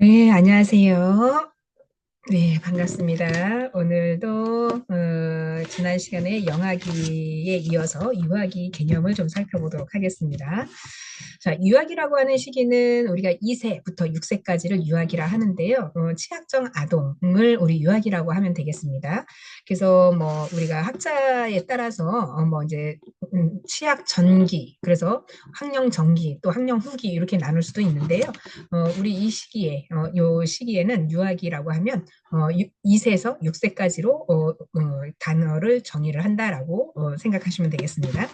네, 안녕하세요. 네, 반갑습니다. 오늘도 지난 시간에 영아기에 이어서 유아기 개념을 좀 살펴보도록 하겠습니다. 자, 유아기라고 하는 시기는 우리가 2세부터 6세까지를 유아기라 하는데요. 취약정 아동을 우리 유아기라고 하면 되겠습니다. 그래서 뭐 우리가 학자에 따라서 뭐 이제 취약 전기, 그래서 학령 전기, 또 학령 후기 이렇게 나눌 수도 있는데요. 우리 이 시기에, 요 시기에는 유아기라고 하면 2세에서 6세까지로 단어를 정의를 한다라고 생각하시면 되겠습니다.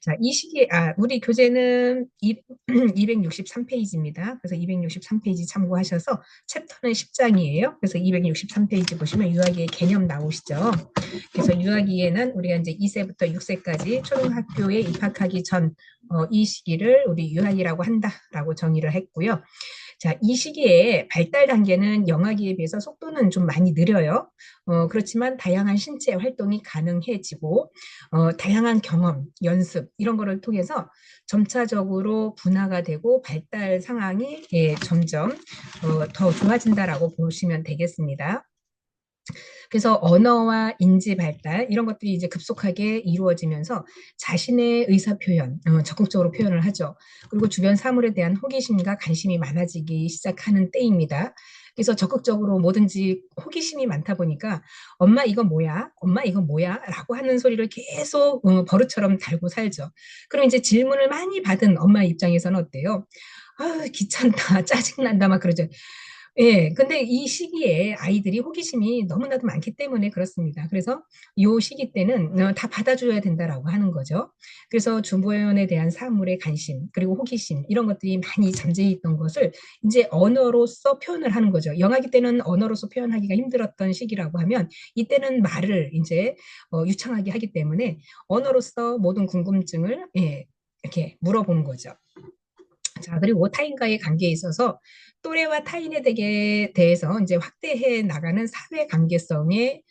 자, 이 시기에, 우리 교재는 263페이지입니다. 그래서 263페이지 참고하셔서 챕터는 10장이에요. 그래서 263페이지 보시면 유아기의 개념 나오시죠. 그래서 유아기에는 우리가 이제 2세부터 6세까지 초등학교에 입학하기 전 이 시기를 우리 유아기라고 한다라고 정의를 했고요. 자, 이 시기에 발달 단계는 영아기에 비해서 속도는 좀 많이 느려요. 그렇지만 다양한 신체 활동이 가능해지고, 다양한 경험, 연습, 이런 거를 통해서 점차적으로 분화가 되고 발달 상황이 점점 더 좋아진다라고 보시면 되겠습니다. 그래서 언어와 인지 발달 이런 것들이 이제 급속하게 이루어지면서 자신의 의사 표현, 적극적으로 표현을 하죠. 그리고 주변 사물에 대한 호기심과 관심이 많아지기 시작하는 때입니다. 그래서 적극적으로 뭐든지 호기심이 많다 보니까 엄마 이거 뭐야? 엄마 이거 뭐야? 라고 하는 소리를 계속 버릇처럼 달고 살죠. 그럼 이제 질문을 많이 받은 엄마 입장에서는 어때요? 아, 귀찮다, 짜증난다, 막 그러죠. 예, 근데 이 시기에 아이들이 호기심이 너무나도 많기 때문에 그렇습니다. 그래서 이 시기 때는 다 받아줘야 된다라고 하는 거죠. 그래서 주변에 대한 사물의 관심, 그리고 호기심, 이런 것들이 많이 잠재해 있던 것을 이제 언어로서 표현을 하는 거죠. 영아기 때는 언어로서 표현하기가 힘들었던 시기라고 하면 이때는 말을 이제 유창하게 하기 때문에 언어로서 모든 궁금증을 이렇게 물어보는 거죠. 자, 그리고 타인과의 관계에 있어서 또래와 타인에 대해서 이제 확대해 나가는 사회 관계성의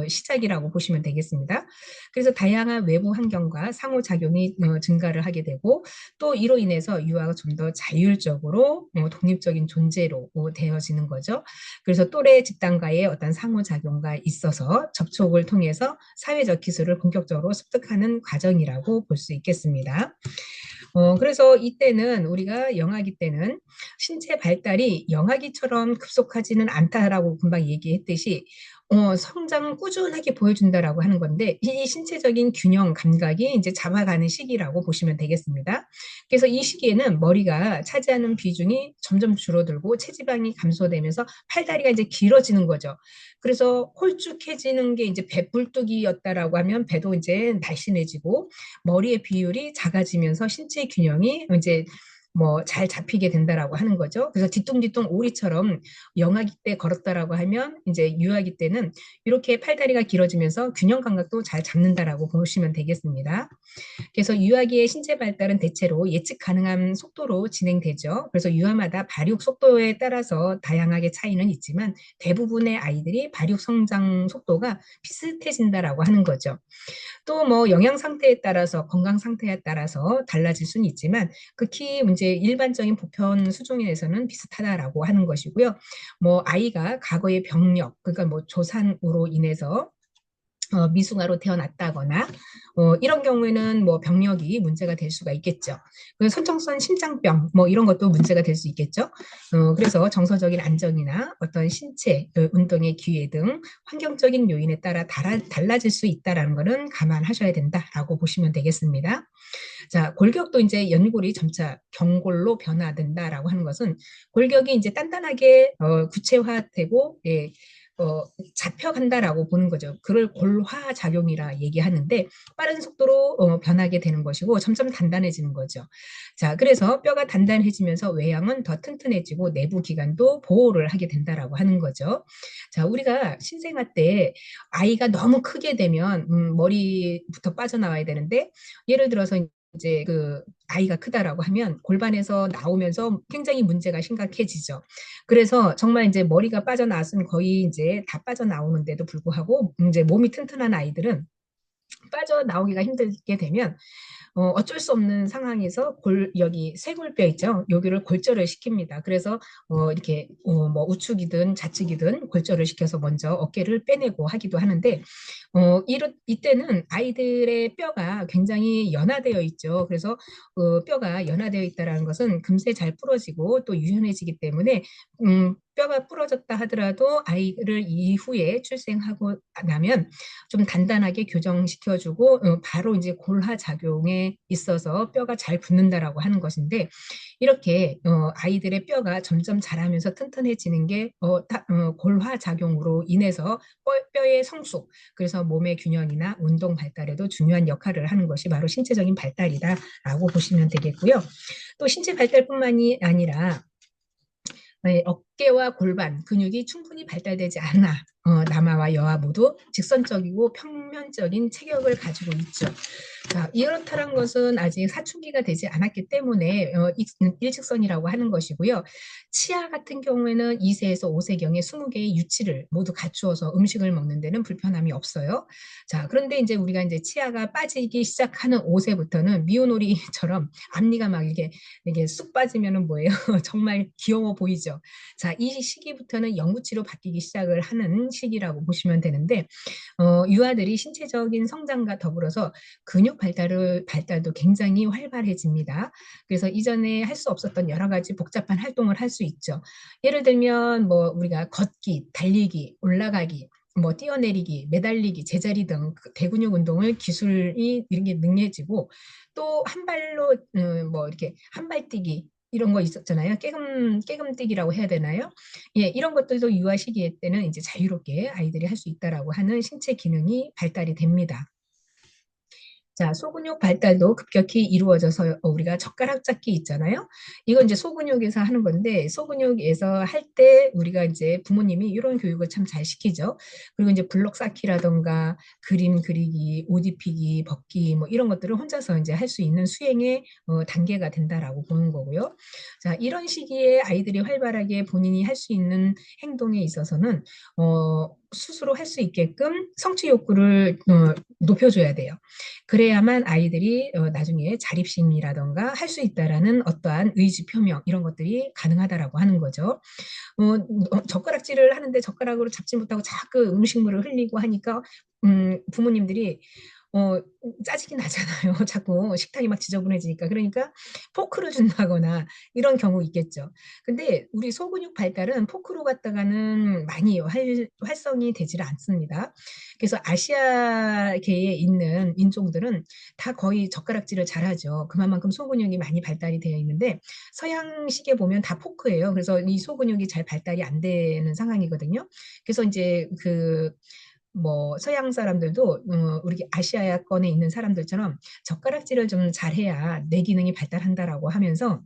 시작이라고 보시면 되겠습니다. 그래서 다양한 외부 환경과 상호작용이 증가를 하게 되고 또 이로 인해서 유아가 좀 더 자율적으로 독립적인 존재로 되어지는 거죠. 그래서 또래 집단과의 어떤 상호작용가 있어서 접촉을 통해서 사회적 기술을 본격적으로 습득하는 과정이라고 볼 수 있겠습니다. 그래서 이때는 우리가 영아기 때는 신체 발달이 영아기처럼 급속하지는 않다라고 금방 얘기했듯이 성장은 꾸준하게 보여준다라고 하는 건데 이 신체적인 균형 감각이 이제 잡아가는 시기라고 보시면 되겠습니다. 그래서 이 시기에는 머리가 차지하는 비중이 점점 줄어들고 체지방이 감소되면서 팔다리가 이제 길어지는 거죠. 그래서 홀쭉해지는 게 이제 배불뚝이었다라고 하면 배도 이제 날씬해지고 머리의 비율이 작아지면서 신체 균형이 이제 뭐 잘 잡히게 된다라고 하는 거죠. 그래서 뒤뚱뒤뚱 오리처럼 영아기 때 걸었다라고 하면 이제 유아기 때는 이렇게 팔다리가 길어지면서 균형 감각도 잘 잡는다라고 보시면 되겠습니다. 그래서 유아기의 신체 발달은 대체로 예측 가능한 속도로 진행되죠. 그래서 유아마다 발육 속도에 따라서 다양하게 차이는 있지만 대부분의 아이들이 발육 성장 속도가 비슷해진다라고 하는 거죠. 또 뭐 영양 상태에 따라서 건강 상태에 따라서 달라질 수는 있지만 극히 문제 일반적인 보편 수준에서는 비슷하다라고 하는 것이고요. 뭐 아이가 과거의 병력 그러니까 뭐 조산으로 인해서 미숙아로 태어났다거나 이런 경우에는 뭐 병력이 문제가 될 수가 있겠죠. 선천성 심장병 뭐 이런 것도 문제가 될 수 있겠죠. 그래서 정서적인 안정이나 어떤 신체 운동의 기회 등 환경적인 요인에 따라 달라질 수 있다라는 것은 감안하셔야 된다라고 보시면 되겠습니다. 자, 골격도 이제 연골이 점차 경골로 변화된다라고 하는 것은 골격이 이제 단단하게 구체화되고 어, 잡혀간다라고 보는 거죠. 그걸 골화 작용이라 얘기하는데 빠른 속도로 변하게 되는 것이고 점점 단단해지는 거죠. 자, 그래서 뼈가 단단해지면서 외양은 더 튼튼해지고 내부 기관도 보호를 하게 된다라고 하는 거죠. 자, 우리가 신생아 때 아이가 너무 크게 되면 머리부터 빠져나와야 되는데 예를 들어서 이제 그 아이가 크다라고 하면 골반에서 나오면서 굉장히 문제가 심각해지죠. 그래서 정말 이제 머리가 빠져나왔으면 거의 이제 다 빠져나오는데도 불구하고 이제 몸이 튼튼한 아이들은 빠져나오기가 힘들게 되면 어쩔 수 없는 상황에서 여기 쇄골뼈 있죠. 여기를 골절을 시킵니다. 그래서 이렇게 뭐 우측이든 좌측이든 골절을 시켜서 먼저 어깨를 빼내고 하기도 하는데 이때는 아이들의 뼈가 굉장히 연화되어 있죠. 그래서 뼈가 연화되어 있다는 것은 금세 잘 부러지고 또 유연해지기 때문에 뼈가 부러졌다 하더라도 아이를 이후에 출생하고 나면 좀 단단하게 교정시켜주고 바로 이제 골화 작용에 있어서 뼈가 잘 붙는다라고 하는 것인데 이렇게 아이들의 뼈가 점점 자라면서 튼튼해지는 게 골화 작용으로 인해서 뼈의 성숙, 그래서 몸의 균형이나 운동 발달에도 중요한 역할을 하는 것이 바로 신체적인 발달이다라고 보시면 되겠고요. 또 신체 발달뿐만이 아니라 어깨와 골반 근육이 충분히 발달되지 않아 남아와 여아 모두 직선적이고 평면적인 체격을 가지고 있죠. 자, 이렇다는 것은 아직 사춘기가 되지 않았기 때문에 일직선이라고 하는 것이고요. 치아 같은 경우에는 2세에서 5세경에 20개의 유치를 모두 갖추어서 음식을 먹는 데는 불편함이 없어요. 자, 그런데 이제 우리가 이제 치아가 빠지기 시작하는 5세부터는 미오놀이처럼 앞니가 막 이게 쑥 빠지면은 뭐예요? 정말 귀여워 보이죠. 자, 이 시기부터는 영구치로 바뀌기 시작을 하는 시기라고 보시면 되는데 유아들이 신체적인 성장과 더불어서 근육 발달도 굉장히 활발해집니다. 그래서 이전에 할 수 없었던 여러 가지 복잡한 활동을 할 수 있죠. 예를 들면 뭐 우리가 걷기, 달리기, 올라가기, 뭐 뛰어내리기, 매달리기, 제자리 등 대근육 운동을 기술이 이렇게 능해지고 또 한 발로 뭐 이렇게 한 발 뛰기 이런 거 있었잖아요. 깨금뛰기라고 해야 되나요? 예, 이런 것들도 유아 시기 때는 이제 자유롭게 아이들이 할 수 있다라고 하는 신체 기능이 발달이 됩니다. 자, 소근육 발달도 급격히 이루어져서 우리가 젓가락 잡기 있잖아요. 이건 이제 소근육에서 하는 건데 소근육에서 할 때 우리가 이제 부모님이 이런 교육을 참 잘 시키죠. 그리고 이제 블록 쌓기라던가 그림 그리기, 옷 입히기, 벗기 뭐 이런 것들을 혼자서 이제 할 수 있는 수행의 단계가 된다라고 보는 거고요. 자, 이런 시기에 아이들이 활발하게 본인이 할 수 있는 행동에 있어서는 스스로 할 수 있게끔 성취 욕구를 높여줘야 돼요. 그래야만 아이들이 나중에 자립심이라던가 할 수 있다라는 어떠한 의지 표명 이런 것들이 가능하다라고 하는 거죠. 젓가락질을 하는데 젓가락으로 잡지 못하고 자꾸 음식물을 흘리고 하니까 부모님들이 어, 짜증이 나잖아요. 자꾸 식탁이 막 지저분해지니까. 그러니까 포크를 준다거나 이런 경우 있겠죠. 근데 우리 소근육 발달은 포크로 갖다가는 많이 활성이 되지를 않습니다. 그래서 아시아계에 있는 인종들은 다 거의 젓가락질을 잘하죠. 그만큼 소근육이 많이 발달이 되어 있는데 서양식에 보면 다 포크예요. 그래서 이 소근육이 잘 발달이 안 되는 상황이거든요. 그래서 이제 뭐 서양 사람들도 우리 아시아권에 있는 사람들처럼 젓가락질을 좀 잘해야 뇌 기능이 발달한다라고 하면서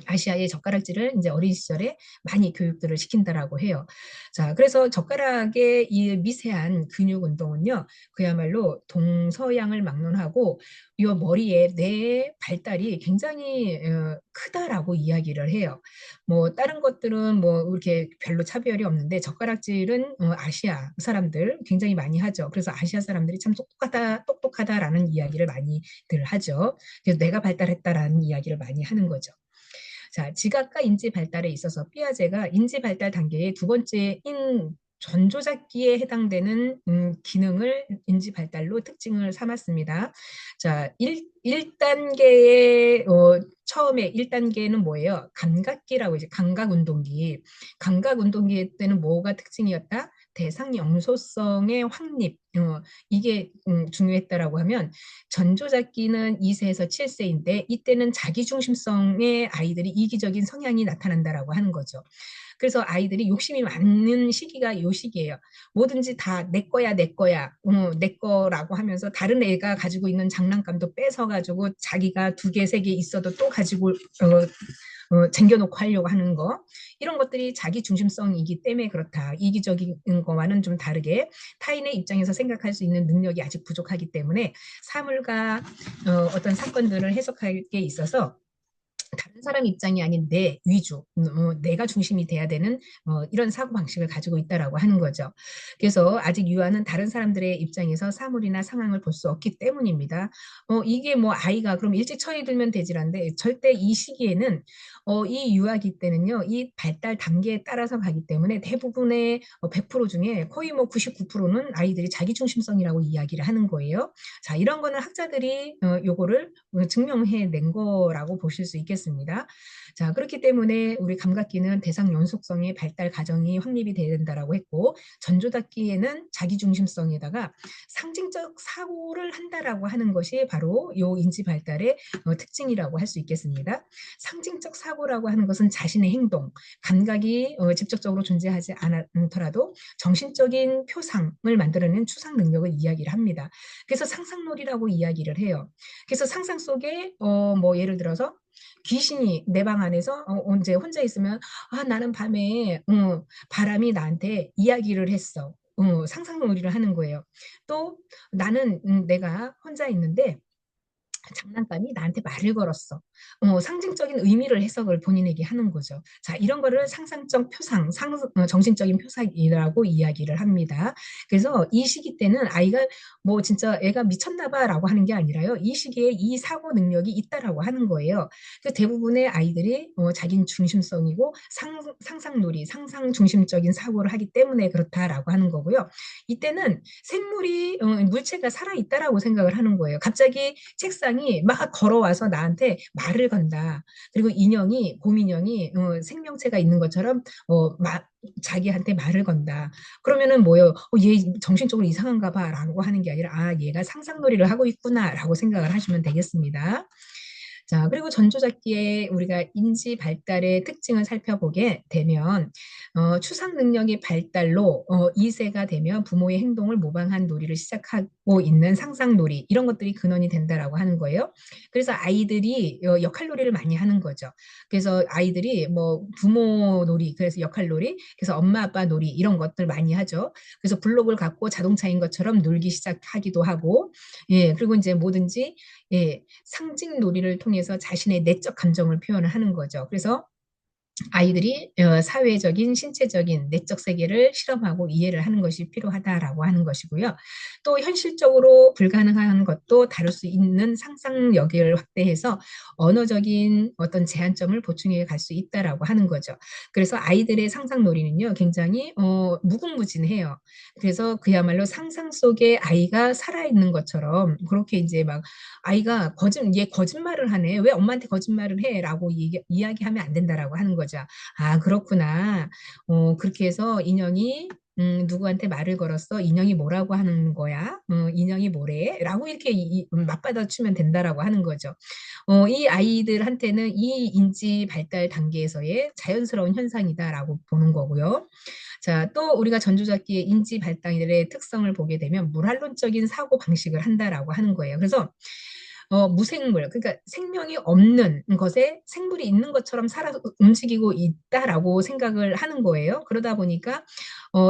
아시아의 젓가락질을 이제 어린 시절에 많이 교육들을 시킨다라고 해요. 자, 그래서 젓가락의 이 미세한 근육 운동은요, 그야말로 동서양을 막론하고 이 머리에 뇌의 발달이 굉장히 크다라고 이야기를 해요. 뭐 다른 것들은 뭐 이렇게 별로 차별이 없는데 젓가락질은 아시아 사람들 굉장히 많이 하죠. 그래서 아시아 사람들이 참 똑똑하다라는 이야기를 많이들 하죠. 그래서 뇌가 발달했다라는 이야기를 많이 하는 거죠. 자, 지각과 인지 발달에 있어서 삐아제가 인지 발달 단계의 두 번째인 전조잡기에 해당되는 기능을 인지 발달로 특징을 삼았습니다. 자, 1단계의 처음에 1단계는 뭐예요? 감각기라고 이제 감각 운동기. 감각 운동기 때는 뭐가 특징이었다? 대상 영소성의 확립. 이게 중요했다라고 하면 전조잡기는 2세에서 7세인데 이때는 자기중심성의 아이들이 이기적인 성향이 나타난다라고 하는 거죠. 그래서 아이들이 욕심이 많은 시기가 이 시기예요. 뭐든지 다 내 거야, 내 거야, 내 거라고 하면서 다른 애가 가지고 있는 장난감도 뺏어가지고 자기가 두 개, 세 개 있어도 또 가지고 쟁겨놓고 하려고 하는 거 이런 것들이 자기 중심성이기 때문에 그렇다. 이기적인 거와는 좀 다르게 타인의 입장에서 생각할 수 있는 능력이 아직 부족하기 때문에 사물과 어떤 사건들을 해석할 게 있어서 다른 사람 입장이 아닌 내 위주, 내가 중심이 돼야 되는 이런 사고 방식을 가지고 있다라고 하는 거죠. 그래서 아직 유아는 다른 사람들의 입장에서 사물이나 상황을 볼 수 없기 때문입니다. 이게 뭐 아이가 그럼 일찍 철이 들면 되지란데 절대 이 시기에는 이 유아기 때는요, 이 발달 단계에 따라서 가기 때문에 대부분의 100% 중에 거의 뭐 99%는 아이들이 자기중심성이라고 이야기를 하는 거예요. 자, 이런 거는 학자들이 요거를 증명해낸 거라고 보실 수 있겠습니다. 자, 그렇기 때문에 우리 감각기는 대상 연속성의 발달 과정이 확립이 돼야 된다라고 했고, 전조닫기에는 자기중심성에다가 상징적 사고를 한다라고 하는 것이 바로 요 인지 발달의 특징이라고 할 수 있겠습니다. 상징적 사고라고 하는 것은 자신의 행동, 감각이 직접적으로 존재하지 않더라도 정신적인 표상을 만들어낸 추상 능력을 이야기를 합니다. 그래서 상상놀이라고 이야기를 해요. 그래서 상상 속에 뭐 예를 들어서 귀신이 내 방 안에서 언제 혼자 있으면 나는 밤에 바람이 나한테 이야기를 했어. 상상놀이를 하는 거예요. 또 나는 내가 혼자 있는데 장난감이 나한테 말을 걸었어. 상징적인 의미를 해석을 본인에게 하는 거죠. 자, 이런 거를 상상적 표상, 정신적인 표상이라고 이야기를 합니다. 그래서 이 시기 때는 아이가 뭐 진짜 애가 미쳤나 봐라고 하는 게 아니라요. 이 시기에 이 사고 능력이 있다라고 하는 거예요. 그 대부분의 아이들이 자기 중심성이고 상상놀이, 상상 중심적인 사고를 하기 때문에 그렇다라고 하는 거고요. 이때는 생물이 물체가 살아 있다라고 생각을 하는 거예요. 갑자기 책상이 막 걸어와서 나한테 말을 건다. 그리고 인형이 곰인형이 생명체가 있는 것처럼 자기한테 말을 건다. 그러면은 뭐요? 얘 정신적으로 이상한가 봐라고 하는 게 아니라 얘가 상상놀이를 하고 있구나라고 생각을 하시면 되겠습니다. 자, 그리고 전조잡기에 우리가 인지 발달의 특징을 살펴보게 되면 추상 능력의 발달로 2세가 되면 부모의 행동을 모방한 놀이를 시작하고 있는 상상놀이 이런 것들이 근원이 된다라고 하는 거예요. 그래서 아이들이 역할놀이를 많이 하는 거죠. 그래서 아이들이 뭐 부모 놀이, 그래서 역할놀이, 그래서 엄마 아빠 놀이 이런 것들 많이 하죠. 그래서 블록을 갖고 자동차인 것처럼 놀기 시작하기도 하고, 예, 그리고 이제 뭐든지 예, 상징 놀이를 통해서 자신의 내적 감정을 표현을 하는 거죠. 그래서 아이들이 사회적인, 신체적인, 내적 세계를 실험하고 이해를 하는 것이 필요하다라고 하는 것이고요. 또 현실적으로 불가능한 것도 다룰 수 있는 상상력을 확대해서 언어적인 어떤 제한점을 보충해 갈 수 있다라고 하는 거죠. 그래서 아이들의 상상놀이는요, 굉장히 무궁무진해요. 그래서 그야말로 상상 속에 아이가 살아있는 것처럼 그렇게 이제 막 아이가 얘 거짓말을 하네. 왜 엄마한테 거짓말을 해? 라고 이야기하면 안 된다라고 하는 거죠. 그렇구나. 그렇게 해서 인형이 누구한테 말을 걸었어? 인형이 뭐라고 하는 거야? 인형이 뭐래? 라고 이렇게 맞받아주면 된다라고 하는 거죠. 이 아이들한테는 이 인지 발달 단계에서의 자연스러운 현상이다라고 보는 거고요. 자, 또 우리가 전조잡기의 인지 발달의 특성을 보게 되면 물환론적인 사고 방식을 한다라고 하는 거예요. 그래서 무생물, 그러니까 생명이 없는 것에 생물이 있는 것처럼 살아 움직이고 있다라고 생각을 하는 거예요. 그러다 보니까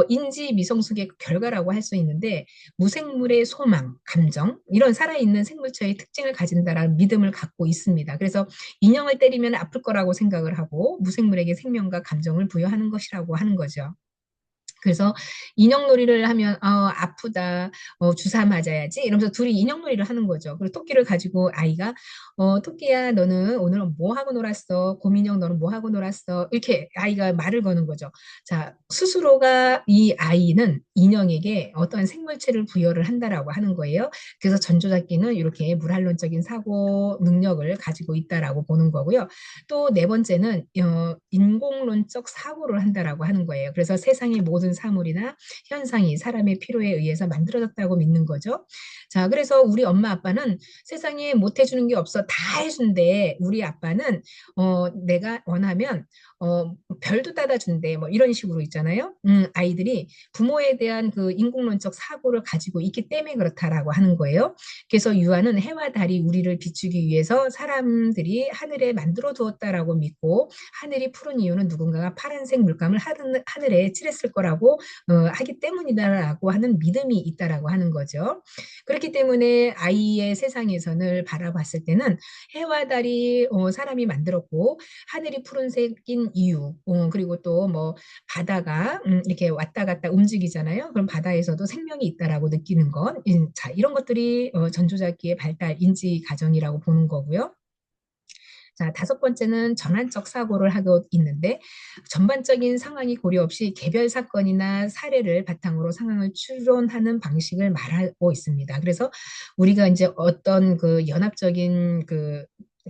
인지 미성숙의 결과라고 할 수 있는데 무생물의 소망, 감정 이런 살아있는 생물체의 특징을 가진다라는 믿음을 갖고 있습니다. 그래서 인형을 때리면 아플 거라고 생각을 하고 무생물에게 생명과 감정을 부여하는 것이라고 하는 거죠. 그래서 인형놀이를 하면 아프다, 주사 맞아야지 이러면서 둘이 인형놀이를 하는 거죠. 그리고 토끼를 가지고 아이가 토끼야 너는 오늘은 뭐 하고 놀았어? 곰인형 너는 뭐 하고 놀았어? 이렇게 아이가 말을 거는 거죠. 자, 스스로가 이 아이는 인형에게 어떠한 생물체를 부여를 한다라고 하는 거예요. 그래서 전조잡기는 이렇게 물환론적인 사고 능력을 가지고 있다라고 보는 거고요. 또 네 번째는 인공론적 사고를 한다라고 하는 거예요. 그래서 세상의 모든 사물이나 현상이 사람의 필요에 의해서 만들어졌다고 믿는 거죠. 자, 그래서 우리 엄마 아빠는 세상에 못 해주는 게 없어 다 해준대. 우리 아빠는 내가 원하면 별도 따다 준대. 뭐 이런 식으로 있잖아요. 아이들이 부모에 대한 그 인공론적 사고를 가지고 있기 때문에 그렇다라고 하는 거예요. 그래서 유아는 해와 달이 우리를 비추기 위해서 사람들이 하늘에 만들어 두었다라고 믿고 하늘이 푸른 이유는 누군가가 파란색 물감을 하늘에 칠했을 거라고 하고 하기 때문이다라고 하는 믿음이 있다라고 하는 거죠. 그렇기 때문에 아이의 세상에선을 바라봤을 때는 해와 달이 사람이 만들었고 하늘이 푸른색인 이유, 그리고 또 뭐 바다가 이렇게 왔다 갔다 움직이잖아요. 그럼 바다에서도 생명이 있다라고 느끼는 것, 자, 이런 것들이 전조잡기의 발달 인지 과정이라고 보는 거고요. 자, 다섯 번째는 전환적 사고를 하고 있는데 전반적인 상황이 고려 없이 개별 사건이나 사례를 바탕으로 상황을 추론하는 방식을 말하고 있습니다. 그래서 우리가 이제 어떤 그 연합적인 그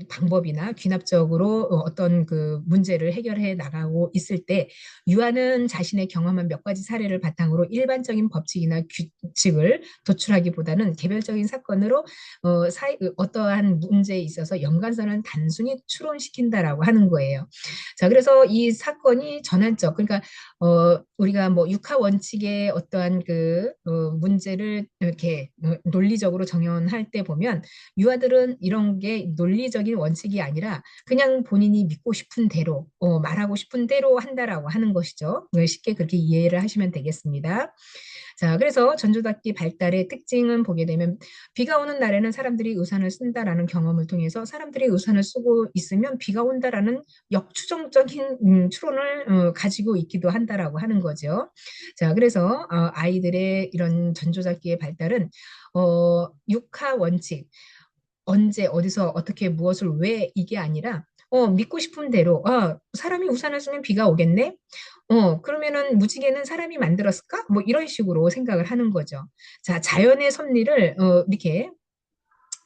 방법이나 귀납적으로 어떤 그 문제를 해결해 나가고 있을 때 유아는 자신의 경험한 몇 가지 사례를 바탕으로 일반적인 법칙이나 규칙을 도출하기보다는 개별적인 사건으로 어떠한 문제에 있어서 연관선을 단순히 추론시킨다라고 하는 거예요. 자, 그래서 이 사건이 전환적, 그러니까 우리가 뭐 육하 원칙의 어떠한 그 문제를 이렇게 논리적으로 정연할 때 보면 유아들은 이런 게 논리적인 원칙이 아니라 그냥 본인이 믿고 싶은 대로 말하고 싶은 대로 한다라고 하는 것이죠. 쉽게 그렇게 이해를 하시면 되겠습니다. 자, 그래서 전조닫기 발달의 특징은 보게 되면 비가 오는 날에는 사람들이 우산을 쓴다라는 경험을 통해서 사람들이 우산을 쓰고 있으면 비가 온다라는 역추정적인 추론을 가지고 있기도 한다라고 하는 거죠. 자, 그래서 아이들의 이런 전조잡기의 발달은 육하 원칙, 언제 어디서 어떻게 무엇을 왜 이게 아니라 믿고 싶은 대로 사람이 우산을 쓰면 비가 오겠네. 그러면은 무지개는 사람이 만들었을까? 뭐 이런 식으로 생각을 하는 거죠. 자, 자연의 섭리를 이렇게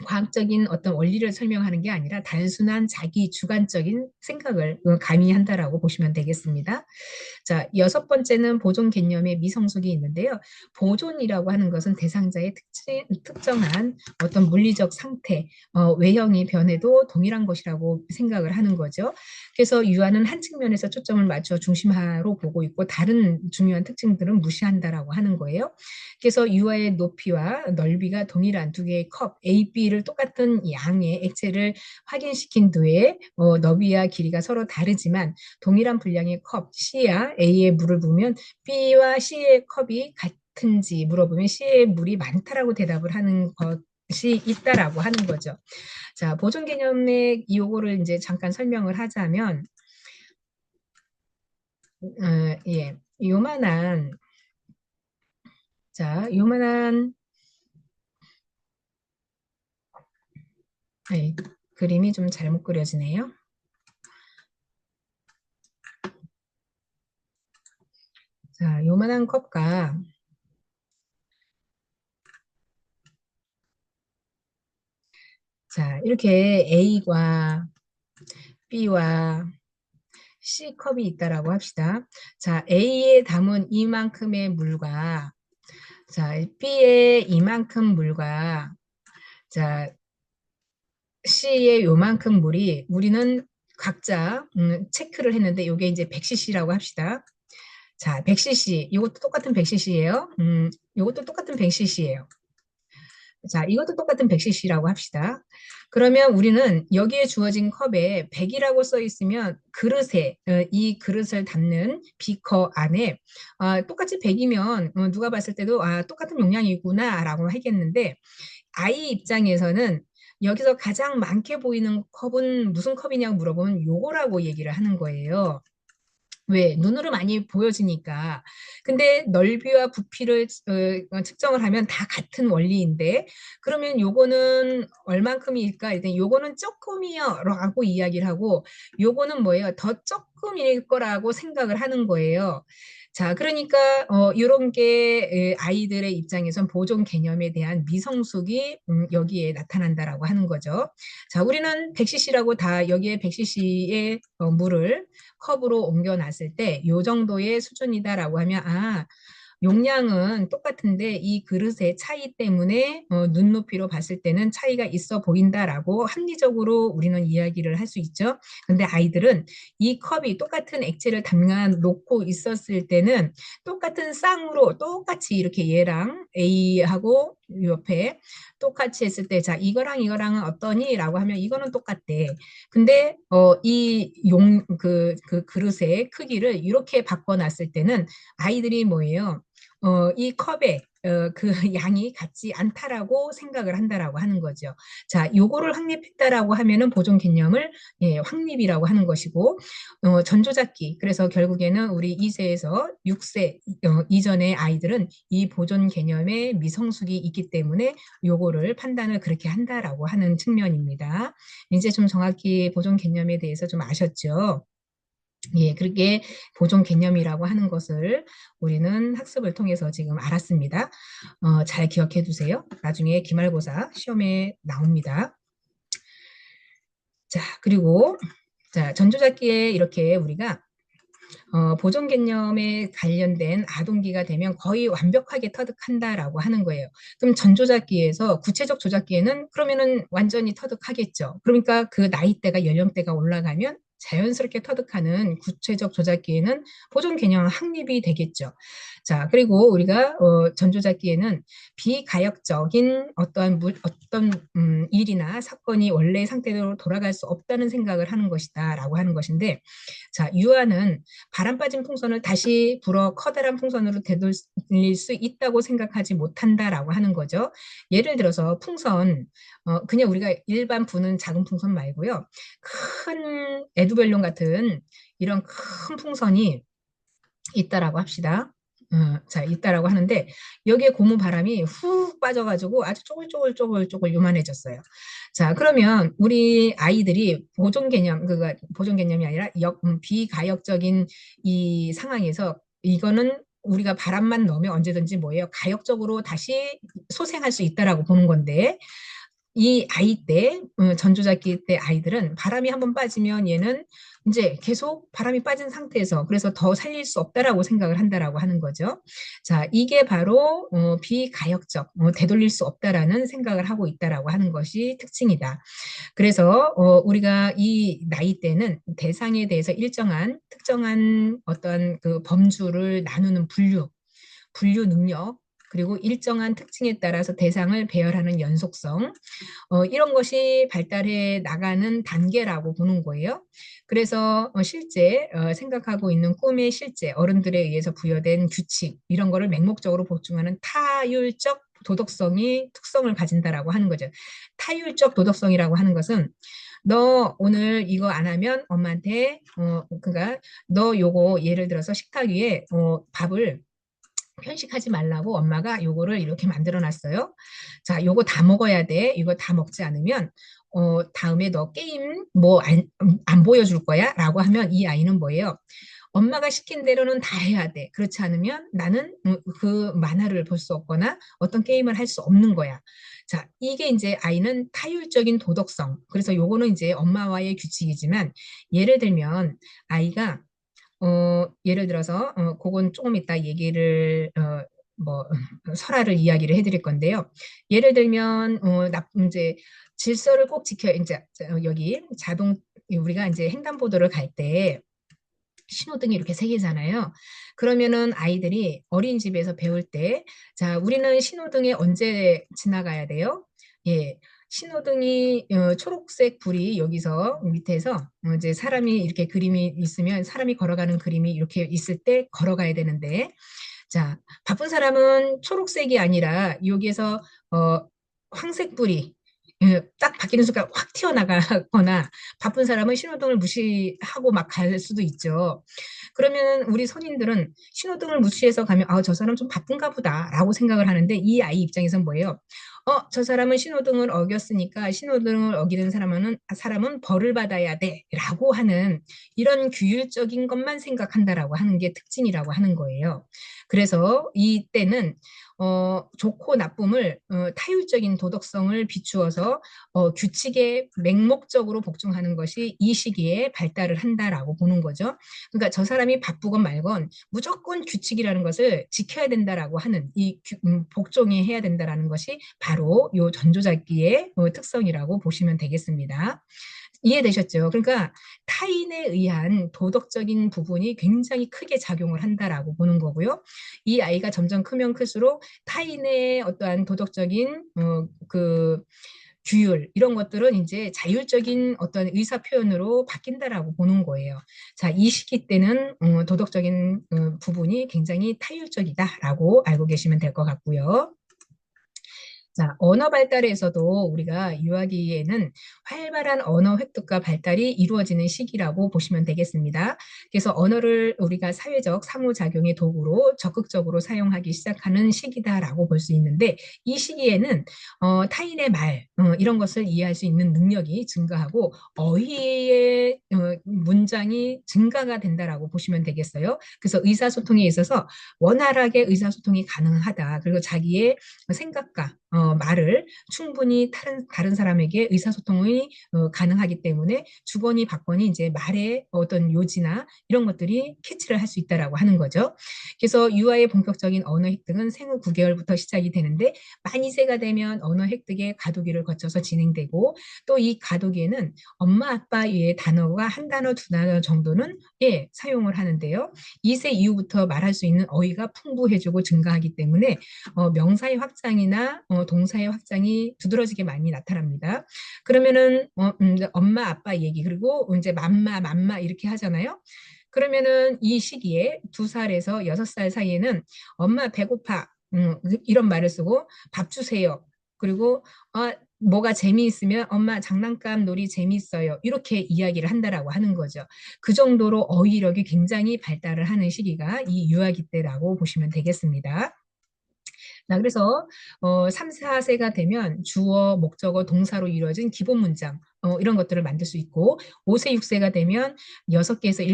과학적인 어떤 원리를 설명하는 게 아니라 단순한 자기 주관적인 생각을 가미한다라고 보시면 되겠습니다. 자, 여섯 번째는 보존 개념의 미성숙이 있는데요. 보존이라고 하는 것은 대상자의 특정한 어떤 물리적 상태, 외형이 변해도 동일한 것이라고 생각을 하는 거죠. 그래서 유아는 한 측면에서 초점을 맞춰 중심화로 보고 있고 다른 중요한 특징들은 무시한다라고 하는 거예요. 그래서 유아의 높이와 넓이가 동일한 두 개의 컵 A, B를 똑같은 양의 액체를 확인시킨 뒤에 너비와 길이가 서로 다르지만 동일한 분량의 컵 C와 A에 물을 부으면 B와 C의 컵이 같은지 물어보면 C의 물이 많다라고 대답을 하는 것이 있다라고 하는 거죠. 자, 보존 개념의 요거를 이제 잠깐 설명을 하자면, 예, 요만한, 자, 요만한, 예, 그림이 좀 잘못 그려지네요. 자, 요만한 컵과 자, 이렇게 A와 B와 C컵이 있다라고 합시다. 자, A에 담은 이만큼의 물과 자, B에 이만큼 물과 자, C에 요만큼 물이 우리는 각자 체크를 했는데 이게 이제 100cc라고 합시다. 자, 100cc. 이것도 똑같은 100cc예요. 이것도 똑같은 100cc예요. 자, 이것도 똑같은 100cc라고 합시다. 그러면 우리는 여기에 주어진 컵에 100이라고 써 있으면 그릇에 이 그릇을 담는 비커 안에 똑같이 100이면 누가 봤을 때도 똑같은 용량이구나라고 하겠는데 아이 입장에서는 여기서 가장 많게 보이는 컵은 무슨 컵이냐고 물어보면 요거라고 얘기를 하는 거예요. 왜? 눈으로 많이 보여지니까. 근데 넓이와 부피를 측정을 하면 다 같은 원리인데, 그러면 요거는 얼만큼일까? 일단 요거는 조금이요. 라고 이야기를 하고, 요거는 뭐예요? 더 조금일 거라고 생각을 하는 거예요. 자, 그러니까, 이런 게 아이들의 입장에선 보존 개념에 대한 미성숙이 여기에 나타난다라고 하는 거죠. 자, 우리는 100cc라고 다 여기에 100cc의 물을 컵으로 옮겨놨을 때 이 정도의 수준이다라고 하면 용량은 똑같은데 이 그릇의 차이 때문에 눈높이로 봤을 때는 차이가 있어 보인다라고 합리적으로 우리는 이야기를 할 수 있죠. 근데 아이들은 이 컵이 똑같은 액체를 담가 놓고 있었을 때는 똑같은 쌍으로 똑같이 이렇게 얘랑 A하고 옆에 똑같이 했을 때, 자, 이거랑 이거랑은 어떠니? 라고 하면 이거는 똑같대. 근데 그 그릇의 크기를 이렇게 바꿔놨을 때는 아이들이 뭐예요? 이 컵에 그 양이 같지 않다라고 생각을 한다라고 하는 거죠. 자, 요거를 확립했다라고 하면은 보존 개념을 확립이라고 하는 것이고, 전조잡기. 그래서 결국에는 우리 2세에서 6세 이전의 아이들은 이 보존 개념에 미성숙이 있기 때문에 요거를 판단을 그렇게 한다라고 하는 측면입니다. 이제 좀 정확히 보존 개념에 대해서 좀 아셨죠? 예, 그렇게 보존 개념이라고 하는 것을 우리는 학습을 통해서 지금 알았습니다. 잘 기억해 두세요. 나중에 기말고사 시험에 나옵니다. 자, 그리고 자, 전조잡기에 이렇게 우리가 보존 개념에 관련된 아동기가 되면 거의 완벽하게 터득한다라고 하는 거예요. 그럼 전조잡기에서 구체적 조잡기에는 그러면은 완전히 터득하겠죠. 그러니까 그 나이대가 연령대가 올라가면 자연스럽게 터득하는 구체적 조작기에는 보존 개념 확립이 되겠죠. 자, 그리고 우리가 전조잡기에는 비가역적인 어떤 일이나 사건이 원래 상태로 돌아갈 수 없다는 생각을 하는 것이다라고 하는 것인데, 자, 유아는 바람 빠진 풍선을 다시 불어 커다란 풍선으로 되돌릴 수 있다고 생각하지 못한다라고 하는 거죠. 예를 들어서 풍선, 그냥 우리가 일반 부는 작은 풍선 말고요. 큰 에드벨론 같은 이런 큰 풍선이 있다라고 합시다. 자, 있다라고 하는데 여기에 고무 바람이 훅 빠져가지고 아주 쪼글쪼글 요만해졌어요. 자, 그러면 우리 아이들이 보존 개념이 아니라 비가역적인 이 상황에서 이거는 우리가 바람만 넣으면 언제든지 뭐예요? 가역적으로 다시 소생할 수 있다라고 보는 건데 이 아이 때, 전조잡기 때 아이들은 바람이 한번 빠지면 얘는 이제 계속 바람이 빠진 상태에서 그래서 더 살릴 수 없다라고 생각을 한다라고 하는 거죠. 자, 이게 바로 비가역적, 되돌릴 수 없다라는 생각을 하고 있다라고 하는 것이 특징이다. 그래서 우리가 이 나이 때는 대상에 대해서 일정한 특정한 어떤 그 범주를 나누는 분류 능력, 그리고 일정한 특징에 따라서 대상을 배열하는 연속성, 이런 것이 발달해 나가는 단계라고 보는 거예요. 그래서 실제 생각하고 있는 꿈의 실제 어른들에 의해서 부여된 규칙 이런 거를 맹목적으로 보충하는 타율적 도덕성이 특성을 가진다라고 하는 거죠. 타율적 도덕성이라고 하는 것은 너 오늘 이거 안 하면 엄마한테 그러니까 너 요거 예를 들어서 식탁 위에 밥을 편식하지 말라고 엄마가 요거를 이렇게 만들어 놨어요. 자, 요거 다 먹어야 돼. 이거 다 먹지 않으면 다음에 너 게임 뭐 안 보여줄 거야? 라고 하면 이 아이는 뭐예요? 엄마가 시킨 대로는 다 해야 돼. 그렇지 않으면 나는 그 만화를 볼 수 없거나 어떤 게임을 할 수 없는 거야. 자, 이게 이제 아이는 타율적인 도덕성. 그래서 요거는 이제 엄마와의 규칙이지만 예를 들면 아이가 예를 들어서 그건 조금 이따 얘기를 뭐 설화를 이야기를 해드릴 건데요. 예를 들면 이제 질서를 꼭 지켜 이제 여기 우리가 이제 횡단보도를 갈 때 신호등이 이렇게 세 개잖아요. 그러면은 아이들이 어린이집에서 배울 때, 자, 우리는 신호등에 언제 지나가야 돼요? 예. 신호등이 초록색 불이 여기서 밑에서 이제 사람이 이렇게 그림이 있으면 사람이 걸어가는 그림이 이렇게 있을 때 걸어가야 되는데 자, 바쁜 사람은 초록색이 아니라 여기에서 황색불이 딱 바뀌는 순간 확 튀어나가거나 바쁜 사람은 신호등을 무시하고 막 갈 수도 있죠. 그러면 우리 성인들은 신호등을 무시해서 가면 아, 저 사람 좀 바쁜가 보다라고 생각을 하는데 이 아이 입장에서는 뭐예요? 저 사람은 신호등을 어겼으니까 신호등을 어기는 사람은 벌을 받아야 돼라고 하는 이런 규율적인 것만 생각한다라고 하는 게 특징이라고 하는 거예요. 그래서 이때는 좋고 나쁨을 타율적인 도덕성을 비추어서 규칙에 맹목적으로 복종하는 것이 이 시기에 발달을 한다라고 보는 거죠. 그러니까 저 사람이 바쁘건 말건 무조건 규칙이라는 것을 지켜야 된다라고 하는 이 복종이 해야 된다라는 것이 바로 요 전조잡기의 특성이라고 보시면 되겠습니다. 이해되셨죠? 그러니까 타인에 의한 도덕적인 부분이 굉장히 크게 작용을 한다라고 보는 거고요. 이 아이가 점점 크면 클수록 타인의 어떠한 도덕적인 그 규율 이런 것들은 이제 자율적인 어떤 의사 표현으로 바뀐다라고 보는 거예요. 자, 이 시기 때는 도덕적인 부분이 굉장히 타율적이다라고 알고 계시면 될 것 같고요. 자, 언어 발달에서도 우리가 유아기에는 활발한 언어 획득과 발달이 이루어지는 시기라고 보시면 되겠습니다. 그래서 언어를 우리가 사회적 상호작용의 도구로 적극적으로 사용하기 시작하는 시기다라고 볼 수 있는데 이 시기에는 타인의 말 이런 것을 이해할 수 있는 능력이 증가하고 어휘의 문장이 증가가 된다라고 보시면 되겠어요. 그래서 의사소통에 있어서 원활하게 의사소통이 가능하다. 그리고 자기의 생각과 말을 충분히 다른 사람에게 의사소통이 가능하기 때문에 주거니 받거니 이제 말의 어떤 요지나 이런 것들이 캐치를 할 수 있다라고 하는 거죠. 그래서 유아의 본격적인 언어 획득은 생후 9개월부터 시작이 되는데 만 2세가 되면 언어 획득의 가도기를 거쳐서 진행되고 또 이 가도기에는 엄마 아빠 외의 단어가 한 단어 두 단어 정도는 예, 사용을 하는데요. 2세 이후부터 말할 수 있는 어휘가 풍부해지고 증가하기 때문에 명사의 확장이나 동사의 확장이 두드러지게 많이 나타납니다. 그러면은 엄마 아빠 얘기 그리고 이제 맘마 이렇게 하잖아요. 그러면은 이 시기에 2살에서 6살 사이에는 엄마 배고파 이런 말을 쓰고 밥 주세요. 그리고 뭐가 재미있으면 엄마 장난감 놀이 재미있어요. 이렇게 이야기를 한다라고 하는 거죠. 그 정도로 어휘력이 굉장히 발달을 하는 시기가 이 유아기 때라고 보시면 되겠습니다. 자, 그래서 3, 4세가 되면 주어, 목적어, 동사로 이루어진 기본 문장 이런 것들을 만들 수 있고 5세, 6세가 되면 6개에서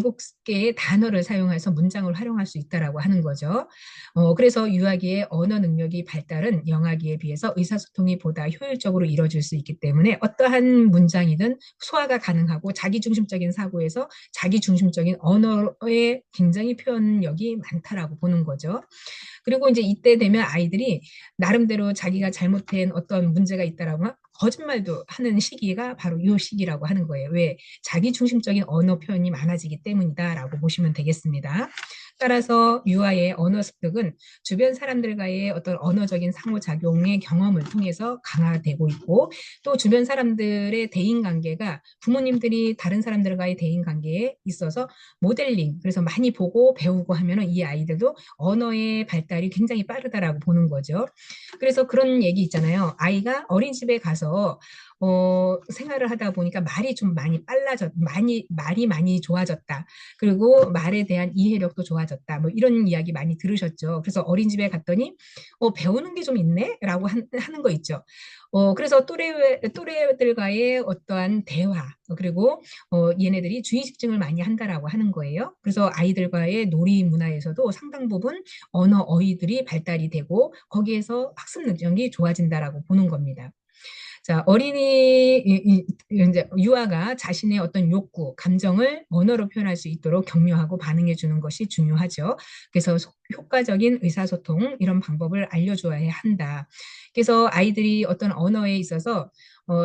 7개의 단어를 사용해서 문장을 활용할 수 있다라고 하는 거죠. 그래서 유아기의 언어 능력이 발달은 영아기에 비해서 의사소통이 보다 효율적으로 이루어질 수 있기 때문에 어떠한 문장이든 소화가 가능하고 자기중심적인 사고에서 자기중심적인 언어의 굉장히 표현력이 많다라고 보는 거죠. 그리고 이제 이때 되면 아이들이 나름대로 자기가 잘못된 어떤 문제가 있다라고 거짓말도 하는 시기가 바로 이 시기라고 하는 거예요. 왜? 자기 중심적인 언어 표현이 많아지기 때문이다라고 보시면 되겠습니다. 따라서 유아의 언어 습득은 주변 사람들과의 어떤 언어적인 상호작용의 경험을 통해서 강화되고 있고 또 주변 사람들의 대인관계가 부모님들이 다른 사람들과의 대인관계에 있어서 모델링 그래서 많이 보고 배우고 하면은 이 아이들도 언어의 발달이 굉장히 빠르다라고 보는 거죠. 그래서 그런 얘기 있잖아요. 아이가 어린이집에 가서 생활을 하다 보니까 말이 좀 많이 말이 많이 좋아졌다. 그리고 말에 대한 이해력도 좋아졌다. 뭐 이런 이야기 많이 들으셨죠. 그래서 어린이집에 갔더니 배우는 게 좀 있네라고 하는 거 있죠. 그래서 또래들과의 어떠한 대화 그리고 얘네들이 주의식증을 많이 한다라고 하는 거예요. 그래서 아이들과의 놀이 문화에서도 상당 부분 언어 어휘들이 발달이 되고 거기에서 학습 능력이 좋아진다라고 보는 겁니다. 자, 이제 유아가 자신의 어떤 욕구, 감정을 언어로 표현할 수 있도록 격려하고 반응해 주는 것이 중요하죠. 그래서 효과적인 의사소통 이런 방법을 알려줘야 한다. 그래서 아이들이 어떤 언어에 있어서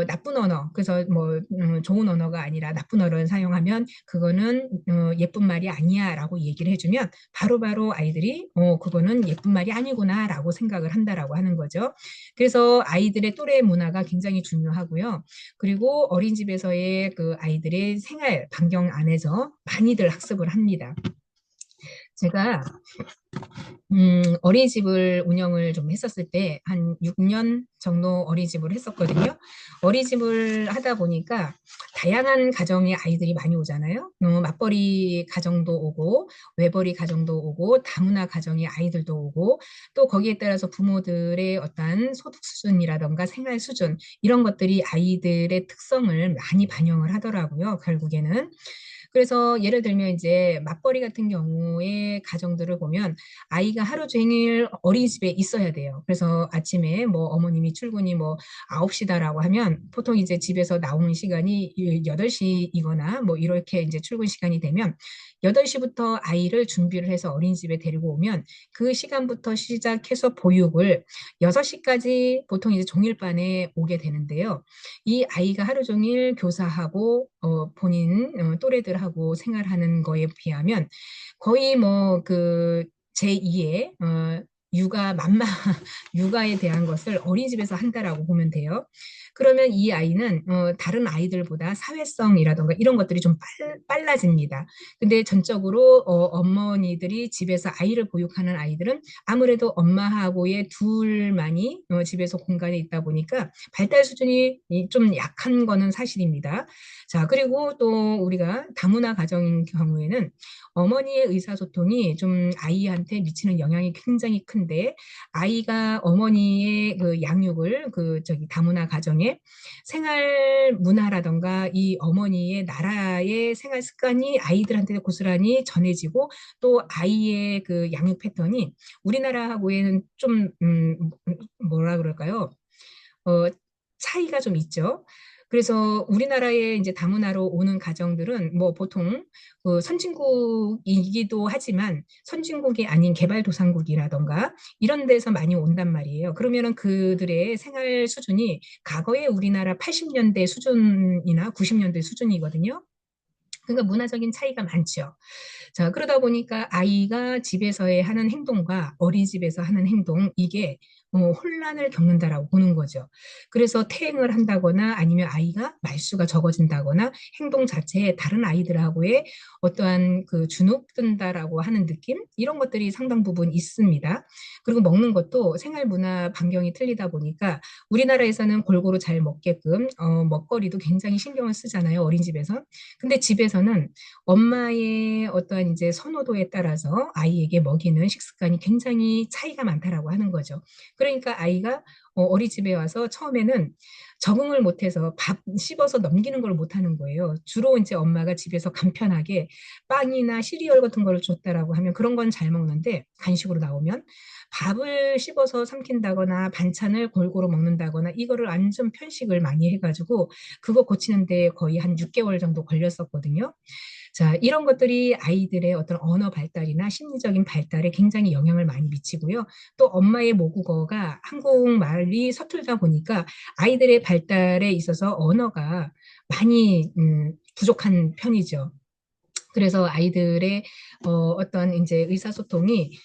나쁜 언어, 그래서 뭐 좋은 언어가 아니라 나쁜 언어를 사용하면 그거는 예쁜 말이 아니야라고 얘기를 해주면 바로바로 아이들이 그거는 예쁜 말이 아니구나라고 생각을 한다라고 하는 거죠. 그래서 아이들의 또래 문화가 굉장히 중요하고요. 그리고 어린이집에서의 그 아이들의 생활 반경 안에서 많이들 학습을 합니다. 제가 어린이집을 운영을 좀 했었을 때 한 6년 정도 어린이집을 했었거든요. 어린이집을 하다 보니까 다양한 가정의 아이들이 많이 오잖아요. 맞벌이 가정도 오고 외벌이 가정도 오고 다문화 가정의 아이들도 오고 또 거기에 따라서 부모들의 어떤 소득 수준이라던가 생활 수준 이런 것들이 아이들의 특성을 많이 반영을 하더라고요. 결국에는. 그래서 예를 들면 이제 맞벌이 같은 경우에 가정들을 보면 아이가 하루 종일 어린이집에 있어야 돼요. 그래서 아침에 뭐 어머님이 출근이 뭐 9시다라고 하면 보통 이제 집에서 나오는 시간이 8시이거나 뭐 이렇게 이제 출근 시간이 되면 8시부터 아이를 준비를 해서 어린이집에 데리고 오면 그 시간부터 시작해서 보육을 6시까지 보통 이제 종일반에 오게 되는데요. 이 아이가 하루 종일 교사하고 본인 또래들하고 생활하는 거에 비하면 거의 뭐 그 제2의 육아 만마 육아에 대한 것을 어린이집에서 한다라고 보면 돼요. 그러면 이 아이는 다른 아이들보다 사회성이라던가 이런 것들이 좀 빨라집니다. 근데 전적으로 어머니들이 집에서 아이를 보육하는 아이들은 아무래도 엄마하고의 둘만이 집에서 공간에 있다 보니까 발달 수준이 좀 약한 거는 사실입니다. 자, 그리고 또 우리가 다문화 가정인 경우에는 어머니의 의사소통이 좀 아이한테 미치는 영향이 굉장히 큰데 아이가 어머니의 그 양육을 그 저기 다문화 가정에 생활 문화라던가 이 어머니의 나라의 생활 습관이 아이들한테 고스란히 전해지고 또 아이의 그 양육 패턴이 우리나라하고는 좀 뭐라 그럴까요? 어, 차이가 좀 있죠. 그래서 우리나라에 이제 다문화로 오는 가정들은 뭐 보통 그 선진국이기도 하지만 선진국이 아닌 개발도상국이라던가 이런 데서 많이 온단 말이에요. 그러면은 그들의 생활 수준이 과거에 우리나라 80년대 수준이나 90년대 수준이거든요. 그러니까 문화적인 차이가 많죠. 자, 그러다 보니까 아이가 집에서의 하는 행동과 어린이집에서 하는 행동, 이게 혼란을 겪는다라고 보는 거죠. 그래서 퇴행을 한다거나 아니면 아이가 말수가 적어진다거나 행동 자체에 다른 아이들하고의 어떠한 그 주눅든다라고 하는 느낌? 이런 것들이 상당 부분 있습니다. 그리고 먹는 것도 생활 문화 반경이 틀리다 보니까 우리나라에서는 골고루 잘 먹게끔 먹거리도 굉장히 신경을 쓰잖아요, 어린이집에서. 근데 집에서는 엄마의 어떠한 이제 선호도에 따라서 아이에게 먹이는 식습관이 굉장히 차이가 많다라고 하는 거죠. 그러니까 아이가 어린이집에 와서 처음에는 적응을 못해서 밥 씹어서 넘기는 걸 못하는 거예요. 주로 이제 엄마가 집에서 간편하게 빵이나 시리얼 같은 걸 줬다라고 하면 그런 건 잘 먹는데 간식으로 나오면 밥을 씹어서 삼킨다거나 반찬을 골고루 먹는다거나 이거를 완전 편식을 많이 해가지고 그거 고치는데 거의 한 6개월 정도 걸렸었거든요. 자, 이런 것들이 아이들의 어떤 언어 발달이나 심리적인 발달에 굉장히 영향을 많이 미치고요. 또 엄마의 모국어가 한국말이 서툴다 보니까 아이들의 발달에 있어서 언어가 많이 부족한 편이죠. 그래서 아이들의 어떤 이제 의사소통이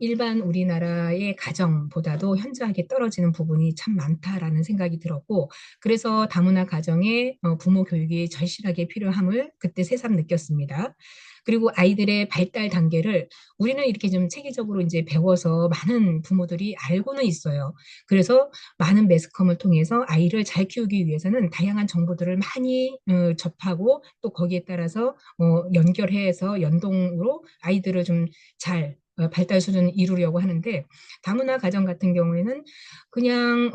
일반 우리나라의 가정보다도 현저하게 떨어지는 부분이 참 많다라는 생각이 들었고, 그래서 다문화 가정의 부모 교육이 절실하게 필요함을 그때 새삼 느꼈습니다. 그리고 아이들의 발달 단계를 우리는 이렇게 좀 체계적으로 이제 배워서 많은 부모들이 알고는 있어요. 그래서 많은 매스컴을 통해서 아이를 잘 키우기 위해서는 다양한 정보들을 많이 접하고 또 거기에 따라서 연결해서 연동으로 아이들을 좀 잘 발달 수준을 이루려고 하는데 다문화 가정 같은 경우에는 그냥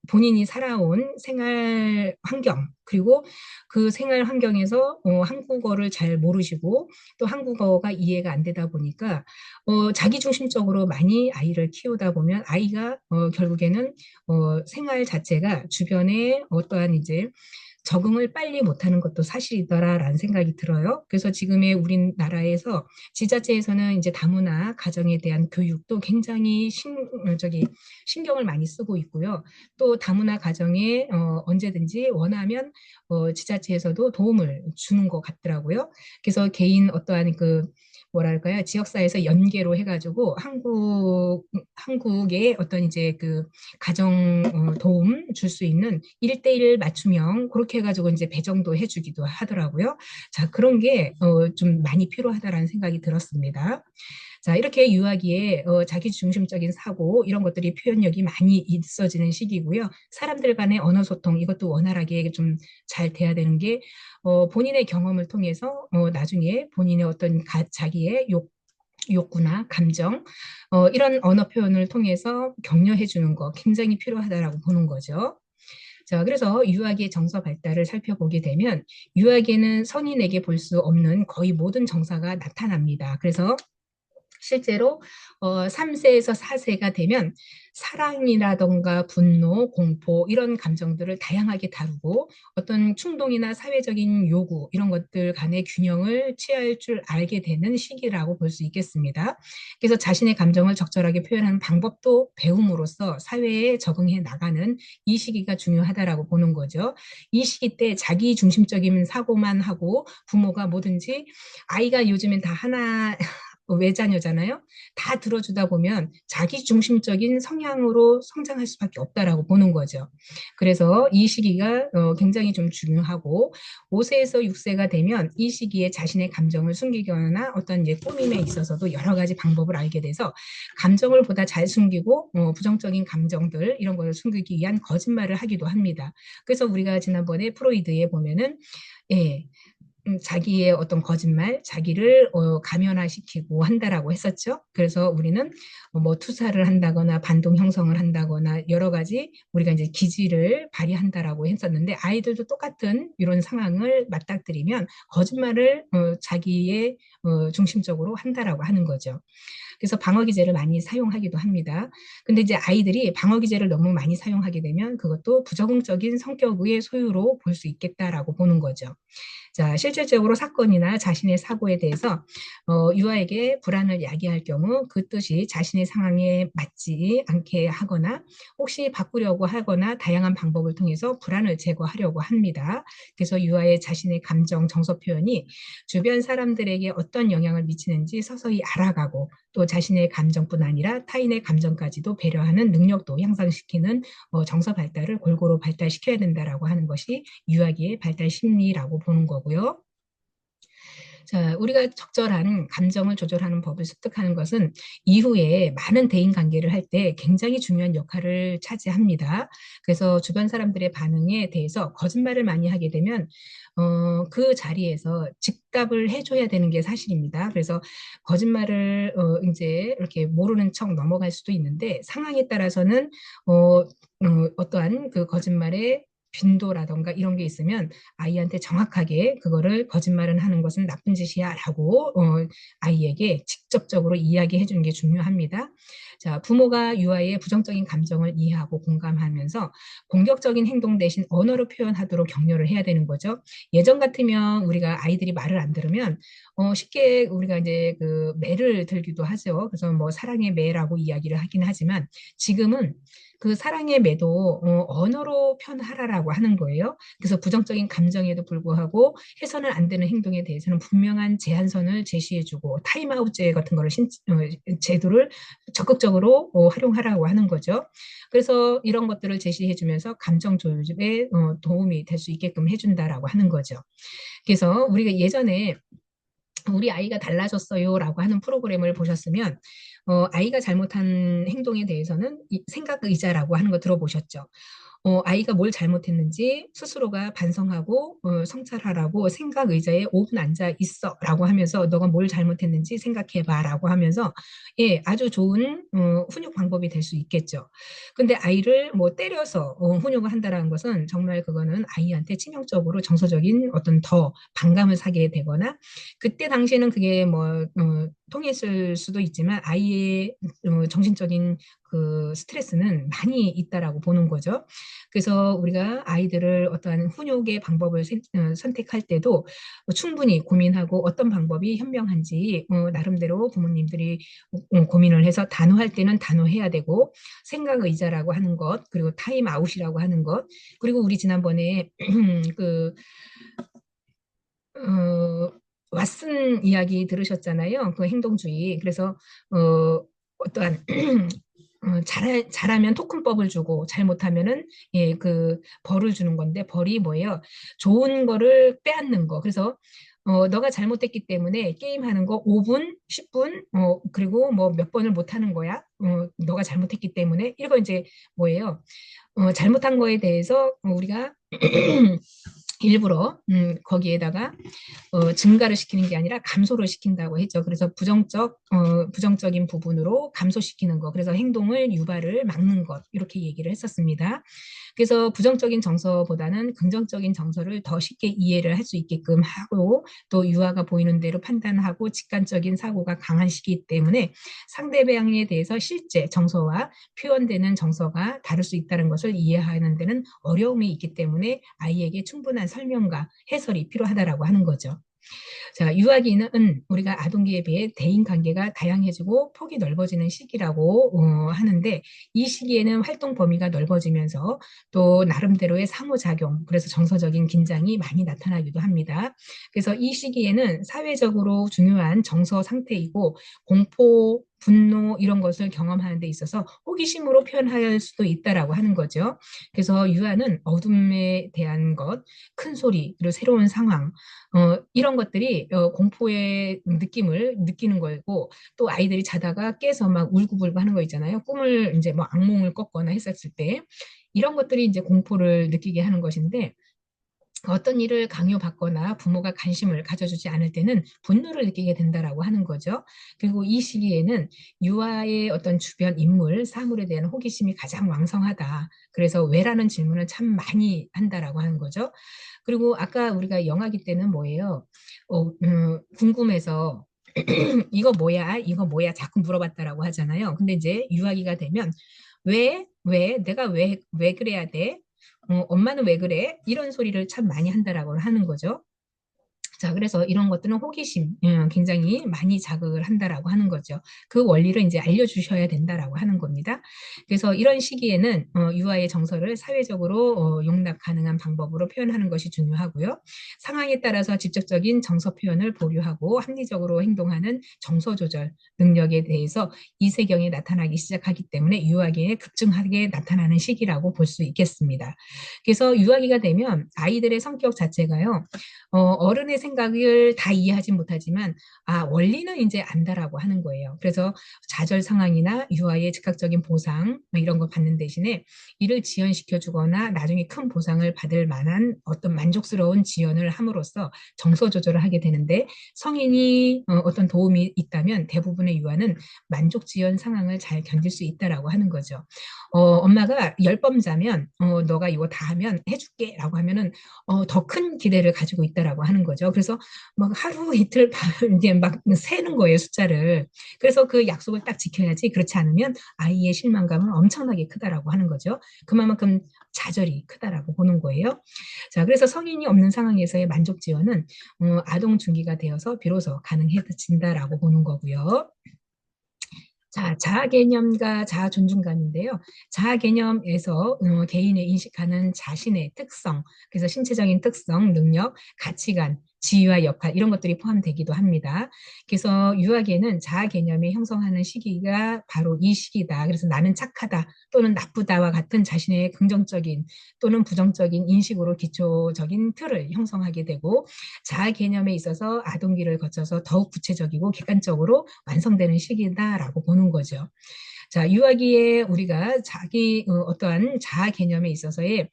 본인이 살아온 생활 환경 그리고 그 생활 환경에서 한국어를 잘 모르시고 또 한국어가 이해가 안 되다 보니까 자기중심적으로 많이 아이를 키우다 보면 아이가 결국에는 생활 자체가 주변에 어떠한 이제 적응을 빨리 못하는 것도 사실이더라라는 생각이 들어요. 그래서 지금의 우리나라에서 지자체에서는 이제 다문화 가정에 대한 교육도 굉장히 신경을 많이 쓰고 있고요. 또 다문화 가정에 언제든지 원하면 지자체에서도 도움을 주는 것 같더라고요. 그래서 개인 어떠한 그 뭐랄까요 지역사회에서 연계로 해가지고 한국의 어떤 이제 그 가정 도움 줄 수 있는 1대1 맞춤형 그렇게 해가지고 이제 배정도 해주기도 하더라고요. 자, 그런 게 좀 많이 필요하다라는 생각이 들었습니다. 자, 이렇게 유아기에 자기 중심적인 사고 이런 것들이 표현력이 많이 있어지는 시기고요. 사람들 간의 언어 소통 이것도 원활하게 좀 잘 돼야 되는 게 본인의 경험을 통해서 나중에 본인의 어떤 자기의 욕구나 감정 이런 언어 표현을 통해서 격려해 주는 거 굉장히 필요하다라고 보는 거죠. 자, 그래서 유아기의 정서 발달을 살펴보게 되면 유아기에는 성인에게 볼 수 없는 거의 모든 정서가 나타납니다. 그래서 실제로 3세에서 4세가 되면 사랑이라던가 분노, 공포 이런 감정들을 다양하게 다루고 어떤 충동이나 사회적인 요구 이런 것들 간의 균형을 취할 줄 알게 되는 시기라고 볼 수 있겠습니다. 그래서 자신의 감정을 적절하게 표현하는 방법도 배움으로써 사회에 적응해 나가는 이 시기가 중요하다라고 보는 거죠. 이 시기 때 자기 중심적인 사고만 하고 부모가 뭐든지 아이가 요즘엔 다 하나 외자녀잖아요. 다 들어주다 보면 자기 중심적인 성향으로 성장할 수밖에 없다라고 보는 거죠. 그래서 이 시기가 굉장히 좀 중요하고 5세에서 6세가 되면 이 시기에 자신의 감정을 숨기거나 어떤 이제 꾸밈에 있어서도 여러 가지 방법을 알게 돼서 감정을 보다 잘 숨기고 부정적인 감정들 이런 걸 숨기기 위한 거짓말을 하기도 합니다. 그래서 우리가 지난번에 프로이드에 보면은 예, 자기의 어떤 거짓말, 자기를 가면화시키고 한다라고 했었죠. 그래서 우리는 뭐 투사를 한다거나 반동 형성을 한다거나 여러 가지 우리가 이제 기질을 발휘한다라고 했었는데 아이들도 똑같은 이런 상황을 맞닥뜨리면 거짓말을 자기의 중심적으로 한다라고 하는 거죠. 그래서 방어 기제를 많이 사용하기도 합니다. 근데 이제 아이들이 방어 기제를 너무 많이 사용하게 되면 그것도 부적응적인 성격의 소유로 볼 수 있겠다라고 보는 거죠. 자, 실질적으로 사건이나 자신의 사고에 대해서 유아에게 불안을 야기할 경우 그 뜻이 자신의 상황에 맞지 않게 하거나 혹시 바꾸려고 하거나 다양한 방법을 통해서 불안을 제거하려고 합니다. 그래서 유아의 자신의 감정, 정서 표현이 주변 사람들에게 어떤 영향을 미치는지 서서히 알아가고 또 자신의 감정뿐 아니라 타인의 감정까지도 배려하는 능력도 향상시키는 정서 발달을 골고루 발달시켜야 된다라고 하는 것이 유아기의 발달 심리라고 보는 거고요. 자, 우리가 적절한 감정을 조절하는 법을 습득하는 것은 이후에 많은 대인 관계를 할 때 굉장히 중요한 역할을 차지합니다. 그래서 주변 사람들의 반응에 대해서 거짓말을 많이 하게 되면 그 자리에서 즉답을 해줘야 되는 게 사실입니다. 그래서 거짓말을 이제 이렇게 모르는 척 넘어갈 수도 있는데 상황에 따라서는 어떠한 그 거짓말의 빈도라던가 이런 게 있으면 아이한테 정확하게 그거를 거짓말은 하는 것은 나쁜 짓이야 라고 아이에게 직접적으로 이야기해 주는 게 중요합니다. 자, 부모가 유아의 부정적인 감정을 이해하고 공감하면서 공격적인 행동 대신 언어로 표현하도록 격려를 해야 되는 거죠. 예전 같으면 우리가 아이들이 말을 안 들으면 쉽게 우리가 이제 그 매를 들기도 하죠. 그래서 뭐 사랑의 매라고 이야기를 하긴 하지만 지금은 그 사랑의 매도 언어로 표현하라라고 하는 거예요. 그래서 부정적인 감정에도 불구하고 해서는 안 되는 행동에 대해서는 분명한 제한선을 제시해주고 타임아웃제 같은 거를 제도를 적극적으로 활용하라고 하는 거죠. 그래서 이런 것들을 제시해주면서 감정 조율에 도움이 될 수 있게끔 해준다라고 하는 거죠. 그래서 우리가 예전에 우리 아이가 달라졌어요라고 하는 프로그램을 보셨으면 아이가 잘못한 행동에 대해서는 생각 의자라고 하는 거 들어보셨죠? 아이가 뭘 잘못했는지 스스로가 반성하고 성찰하라고 생각 의자에 5분 앉아 있어라고 하면서 너가 뭘 잘못했는지 생각해봐라고 하면서 예, 아주 좋은 훈육 방법이 될 수 있겠죠. 근데 아이를 뭐 때려서 훈육을 한다라는 것은 정말 그거는 아이한테 치명적으로 정서적인 어떤 더 반감을 사게 되거나 그때 당시에는 그게 뭐 통했을 수도 있지만 아이의 정신적인 그 스트레스는 많이 있다라고 보는 거죠. 그래서 우리가 아이들을 어떠한 훈육의 방법을 선택할 때도 충분히 고민하고 어떤 방법이 현명한지 나름대로 부모님들이 고민을 해서 단호할 때는 단호해야 되고 생각 의자라고 하는 것 그리고 타임 아웃이라고 하는 것 그리고 우리 지난번에 그 왓슨 이야기 들으셨잖아요. 그 행동주의. 그래서 어떠한 잘하면 토큰법을 주고 잘못하면은 예, 그 벌을 주는 건데 벌이 뭐예요? 좋은 거를 빼앗는 거. 그래서 너가 잘못했기 때문에 게임하는 거 5분, 10분, 그리고 뭐 몇 번을 못 하는 거야. 너가 잘못했기 때문에 이거 이제 뭐예요? 잘못한 거에 대해서 우리가 일부러 거기에다가 증가를 시키는 게 아니라 감소를 시킨다고 했죠. 그래서 부정적인 부분으로 감소시키는 것, 그래서 행동을 유발을 막는 것, 이렇게 얘기를 했었습니다. 그래서 부정적인 정서보다는 긍정적인 정서를 더 쉽게 이해를 할 수 있게끔 하고, 또 유아가 보이는 대로 판단하고 직관적인 사고가 강한 시기 때문에 상대방에 대해서 실제 정서와 표현되는 정서가 다를 수 있다는 것을 이해하는 데는 어려움이 있기 때문에 아이에게 충분한 설명과 해설이 필요하다라고 하는 거죠. 자, 유아기는 우리가 아동기에 비해 대인 관계가 다양해지고 폭이 넓어지는 시기라고 하는데, 이 시기에는 활동 범위가 넓어지면서 또 나름대로의 상호작용, 그래서 정서적인 긴장이 많이 나타나기도 합니다. 그래서 이 시기에는 사회적으로 중요한 정서 상태이고, 공포, 분노 이런 것을 경험하는 데 있어서 호기심으로 표현할 수도 있다라고 하는 거죠. 그래서 유아는 어둠에 대한 것, 큰 소리, 그리고 새로운 상황, 이런 것들이 공포의 느낌을 느끼는 거고, 또 아이들이 자다가 깨서 막 울고불고 하는 거 있잖아요. 꿈을 이제 뭐 악몽을 꿨거나 했었을 때 이런 것들이 이제 공포를 느끼게 하는 것인데, 어떤 일을 강요받거나 부모가 관심을 가져주지 않을 때는 분노를 느끼게 된다라고 하는 거죠. 그리고 이 시기에는 유아의 어떤 주변 인물, 사물에 대한 호기심이 가장 왕성하다. 그래서 왜라는 질문을 참 많이 한다라고 하는 거죠. 그리고 아까 우리가 영아기 때는 뭐예요? 궁금해서 이거 뭐야? 이거 뭐야? 자꾸 물어봤다라고 하잖아요. 근데 이제 유아기가 되면 왜? 내가 왜 그래야 돼? 엄마는 왜 그래? 이런 소리를 참 많이 한다라고 하는 거죠. 자, 그래서 이런 것들은 호기심, 굉장히 많이 자극을 한다라고 하는 거죠. 그 원리를 이제 알려주셔야 된다라고 하는 겁니다. 그래서 이런 시기에는 유아의 정서를 사회적으로 용납 가능한 방법으로 표현하는 것이 중요하고요. 상황에 따라서 직접적인 정서 표현을 보류하고 합리적으로 행동하는 정서 조절 능력에 대해서 이세경에 나타나기 시작하기 때문에 유아기에 급증하게 나타나는 시기라고 볼 수 있겠습니다. 그래서 유아기가 되면 아이들의 성격 자체가요. 어른의 생각을 다 이해하진 못하지만 원리는 이제 안다라고 하는 거예요. 그래서 좌절 상황이나 유아의 즉각적인 보상 뭐 이런 거 받는 대신에 이를 지연시켜 주거나 나중에 큰 보상을 받을 만한 어떤 만족스러운 지연을 함으로써 정서 조절을 하게 되는데, 성인이 어떤 도움이 있다면 대부분의 유아는 만족 지연 상황을 잘 견딜 수 있다라고 하는 거죠. 엄마가 10번 자면 너가 이거 다 하면 해줄게라고 하면은 더 큰 기대를 가지고 있다라고 하는 거죠. 그래서 막 하루 이틀 이제 막 세는 거예요, 숫자를. 그래서 그 약속을 딱 지켜야지, 그렇지 않으면 아이의 실망감은 엄청나게 크다라고 하는 거죠. 그만큼 좌절이 크다라고 보는 거예요. 자, 그래서 성인이 없는 상황에서의 만족 지원은 아동 중기가 되어서 비로소 가능해진다라고 보는 거고요. 자, 자아 개념과 자아 존중감인데요. 자아 개념에서 개인의 인식하는 자신의 특성, 그래서 신체적인 특성, 능력, 가치관, 지위와 역할 이런 것들이 포함되기도 합니다. 그래서 유아기에는 자아 개념이 형성하는 시기가 바로 이 시기다. 그래서 나는 착하다 또는 나쁘다와 같은 자신의 긍정적인 또는 부정적인 인식으로 기초적인 틀을 형성하게 되고, 자아 개념에 있어서 아동기를 거쳐서 더욱 구체적이고 객관적으로 완성되는 시기다라고 보는 거죠. 자, 유아기에 우리가 어떠한 자아 개념에 있어서의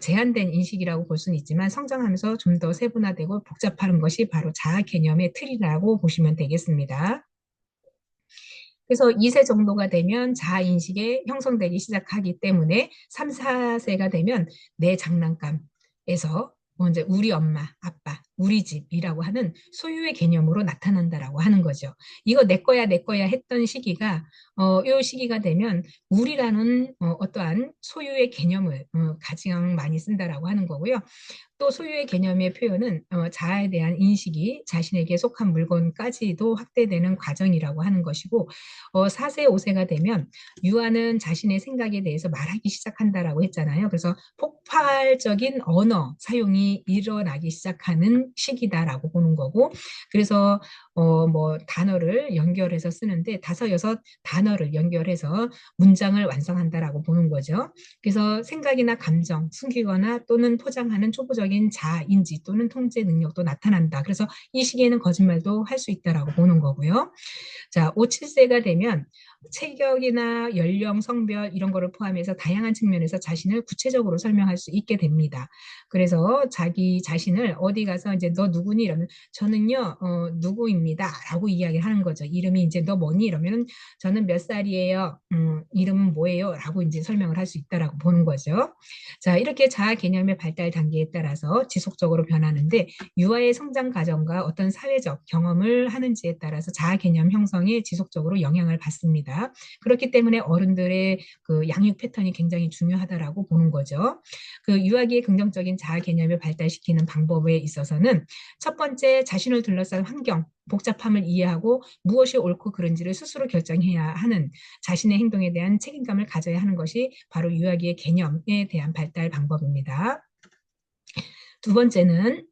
제한된 인식이라고 볼 수는 있지만, 성장하면서 좀 더 세분화되고 복잡한 것이 바로 자아 개념의 틀이라고 보시면 되겠습니다. 그래서 2세 정도가 되면 자아 인식이 형성되기 시작하기 때문에 3, 4세가 되면 내 장난감에서 이제 우리 엄마, 아빠, 우리 집이라고 하는 소유의 개념으로 나타난다라고 하는 거죠. 이거 내 거야 했던 시기가 이 시기가 되면 우리라는 어떠한 소유의 개념을 가장 많이 쓴다라고 하는 거고요. 또 소유의 개념의 표현은 자아에 대한 인식이 자신에게 속한 물건까지도 확대되는 과정이라고 하는 것이고, 4세, 5세가 되면 유아는 자신의 생각에 대해서 말하기 시작한다라고 했잖아요. 그래서 폭발적인 언어 사용이 일어나기 시작하는 있는 시기다라고 보는 거고, 그래서 뭐 단어를 연결해서 쓰는데 다섯 여섯 단어를 연결해서 문장을 완성한다라고 보는 거죠. 그래서 생각이나 감정, 숨기거나 또는 포장하는 초보적인 자인지 또는 통제 능력도 나타난다. 그래서 이 시기에는 거짓말도 할 수 있다라고 보는 거고요. 자, 5, 7세가 되면 체격이나 연령, 성별 이런 거를 포함해서 다양한 측면에서 자신을 구체적으로 설명할 수 있게 됩니다. 그래서 자기 자신을 어디 가서 이제 너 누구니 이러면 저는요 누구입니다 라고 이야기를 하는 거죠. 이름이 이제 너 뭐니 이러면 저는 몇 살이에요. 이름은 뭐예요? 라고 이제 설명을 할 수 있다라고 보는 거죠. 자, 이렇게 자아 개념의 발달 단계에 따라서 지속적으로 변하는데 유아의 성장 과정과 어떤 사회적 경험을 하는지에 따라서 자아 개념 형성에 지속적으로 영향을 받습니다. 그렇기 때문에 어른들의 그 양육 패턴이 굉장히 중요하다라고 보는 거죠. 그 유아기의 긍정적인 자아 개념을 발달시키는 방법에 있어서는 첫 번째 자신을 둘러싼 환경, 복잡함을 이해하고 무엇이 옳고 그른지를 스스로 결정해야 하는 자신의 행동에 대한 책임감을 가져야 하는 것이 바로 유아기의 개념에 대한 발달 방법입니다. 두 번째는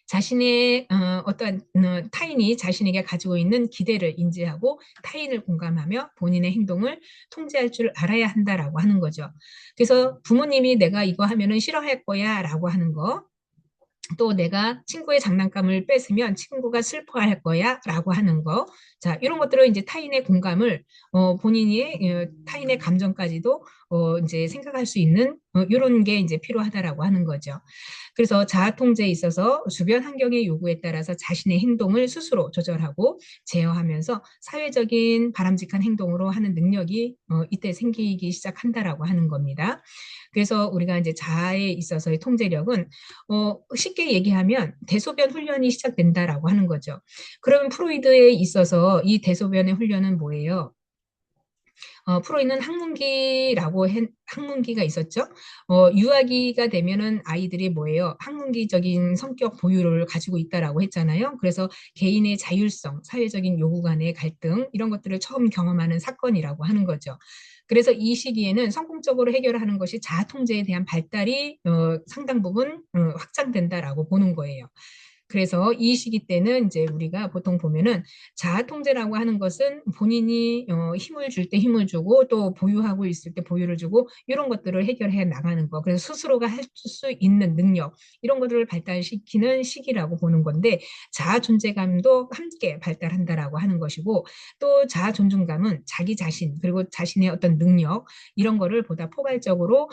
자신의 어떠한 타인이 자신에게 가지고 있는 기대를 인지하고 타인을 공감하며 본인의 행동을 통제할 줄 알아야 한다라고 하는 거죠. 그래서 부모님이 내가 이거 하면은 싫어할 거야 라고 하는 거, 또 내가 친구의 장난감을 뺏으면 친구가 슬퍼할 거야 라고 하는 거. 자, 이런 것들은 이제 타인의 공감을 본인이 타인의 감정까지도 이제 생각할 수 있는 이런 게 이제 필요하다라고 하는 거죠. 그래서 자아 통제에 있어서 주변 환경의 요구에 따라서 자신의 행동을 스스로 조절하고 제어하면서 사회적인 바람직한 행동으로 하는 능력이 이때 생기기 시작한다라고 하는 겁니다. 그래서 우리가 이제 자아에 있어서의 통제력은 쉽게 얘기하면 대소변 훈련이 시작된다라고 하는 거죠. 그러면 프로이드에 있어서 이 대소변의 훈련은 뭐예요? 프로이는 학문기가 있었죠. 유아기가 되면은 아이들이 뭐예요? 학문기적인 성격 보유를 가지고 있다라고 했잖아요. 그래서 개인의 자율성, 사회적인 요구 간의 갈등 이런 것들을 처음 경험하는 사건이라고 하는 거죠. 그래서 이 시기에는 성공적으로 해결하는 것이 자아 통제에 대한 발달이 상당 부분 확장된다라고 보는 거예요. 그래서 이 시기 때는 이제 우리가 보통 보면은 자아 통제라고 하는 것은 본인이 힘을 줄 때 힘을 주고 또 보유하고 있을 때 보유를 주고 이런 것들을 해결해 나가는 거. 그래서 스스로가 할 수 있는 능력 이런 것들을 발달시키는 시기라고 보는 건데 자아 존재감도 함께 발달한다라고 하는 것이고 또 자아 존중감은 자기 자신 그리고 자신의 어떤 능력 이런 거를 보다 포괄적으로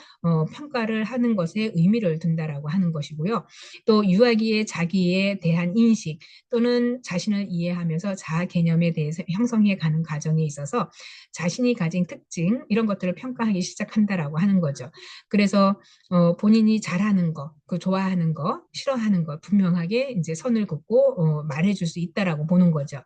평가를 하는 것에 의미를 둔다라고 하는 것이고요. 또 유아기의 자기의 대한 인식 또는 자신을 이해하면서 자아 개념에 대해서 형성해 가는 과정에 있어서 자신이 가진 특징 이런 것들을 평가하기 시작한다라고 하는 거죠. 그래서 본인이 잘하는 거, 그 좋아하는 거, 싫어하는 거 분명하게 이제 선을 긋고 말해줄 수 있다라고 보는 거죠.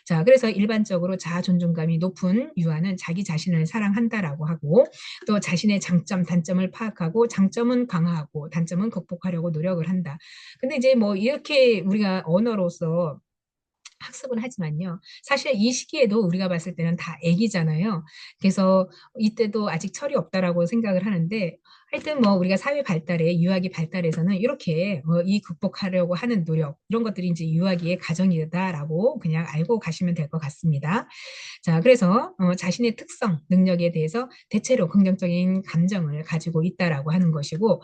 자, 그래서 일반적으로 자아 존중감이 높은 유아는 자기 자신을 사랑한다라고 하고 또 자신의 장점, 단점을 파악하고 장점은 강화하고 단점은 극복하려고 노력을 한다. 근데 이제 뭐 이렇게 우리가 언어로서 학습을 하지만요. 사실 이 시기에도 우리가 봤을 때는 다 애기잖아요. 그래서 이때도 아직 철이 없다라고 생각을 하는데 하여튼 뭐 우리가 사회 발달에 유아기 발달에서는 이렇게 이 극복하려고 하는 노력 이런 것들이 이제 유아기의 과정이다라고 그냥 알고 가시면 될 것 같습니다. 자, 그래서 자신의 특성, 능력에 대해서 대체로 긍정적인 감정을 가지고 있다라고 하는 것이고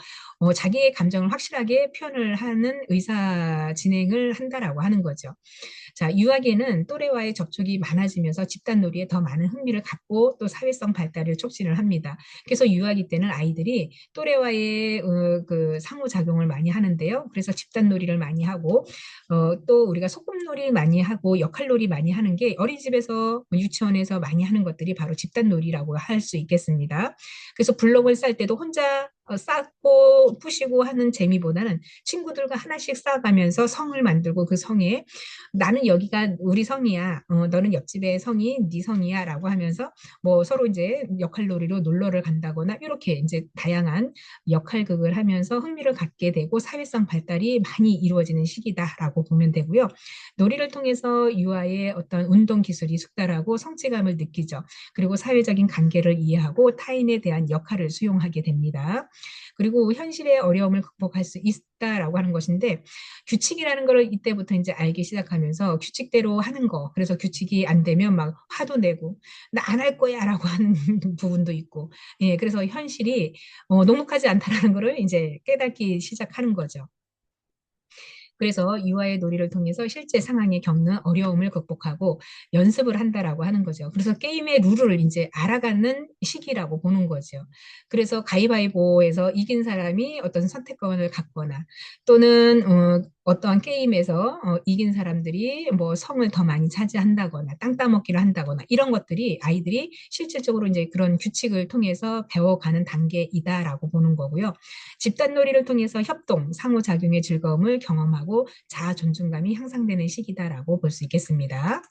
자기의 감정을 확실하게 표현을 하는 의사 진행을 한다라고 하는 거죠. 자, 유아기는 또래와의 접촉이 많아지면서 집단놀이에 더 많은 흥미를 갖고 또 사회성 발달을 촉진을 합니다. 그래서 유아기 때는 아이들이 또래와의 그 상호작용을 많이 하는데요. 그래서 집단놀이를 많이 하고 또 우리가 소꿉놀이 많이 하고 역할놀이 많이 하는 게 어린이집에서 유치원에서 많이 하는 것들이 바로 집단놀이라고 할 수 있겠습니다. 그래서 블록을 쌀 때도 혼자 쌓고 푸시고 하는 재미보다는 친구들과 하나씩 쌓아가면서 성을 만들고 그 성에 나는 여기가 우리 성이야. 너는 옆집의 성이 네 성이야라고 하면서 뭐 서로 이제 역할놀이로 놀러를 간다거나 이렇게 이제 다양한 역할극을 하면서 흥미를 갖게 되고 사회성 발달이 많이 이루어지는 시기다라고 보면 되고요. 놀이를 통해서 유아의 어떤 운동 기술이 숙달하고 성취감을 느끼죠. 그리고 사회적인 관계를 이해하고 타인에 대한 역할을 수용하게 됩니다. 그리고 현실의 어려움을 극복할 수 있다라고 하는 것인데 규칙이라는 걸 이때부터 이제 알기 시작하면서 규칙대로 하는 거. 그래서 규칙이 안 되면 막 화도 내고 나 안 할 거야라고 하는 부분도 있고. 예, 그래서 현실이 녹록하지 않다라는 거를 이제 깨닫기 시작하는 거죠. 그래서 유아의 놀이를 통해서 실제 상황에 겪는 어려움을 극복하고 연습을 한다라고 하는 거죠. 그래서 게임의 룰을 이제 알아가는 시기라고 보는 거죠. 그래서 가위바위보에서 이긴 사람이 어떤 선택권을 갖거나 또는 어떠한 게임에서 이긴 사람들이 뭐 성을 더 많이 차지한다거나 땅 따먹기를 한다거나 이런 것들이 아이들이 실질적으로 이제 그런 규칙을 통해서 배워가는 단계이다라고 보는 거고요. 집단놀이를 통해서 협동, 상호작용의 즐거움을 경험하고 자아 존중감이 향상되는 시기다라고 볼 수 있겠습니다.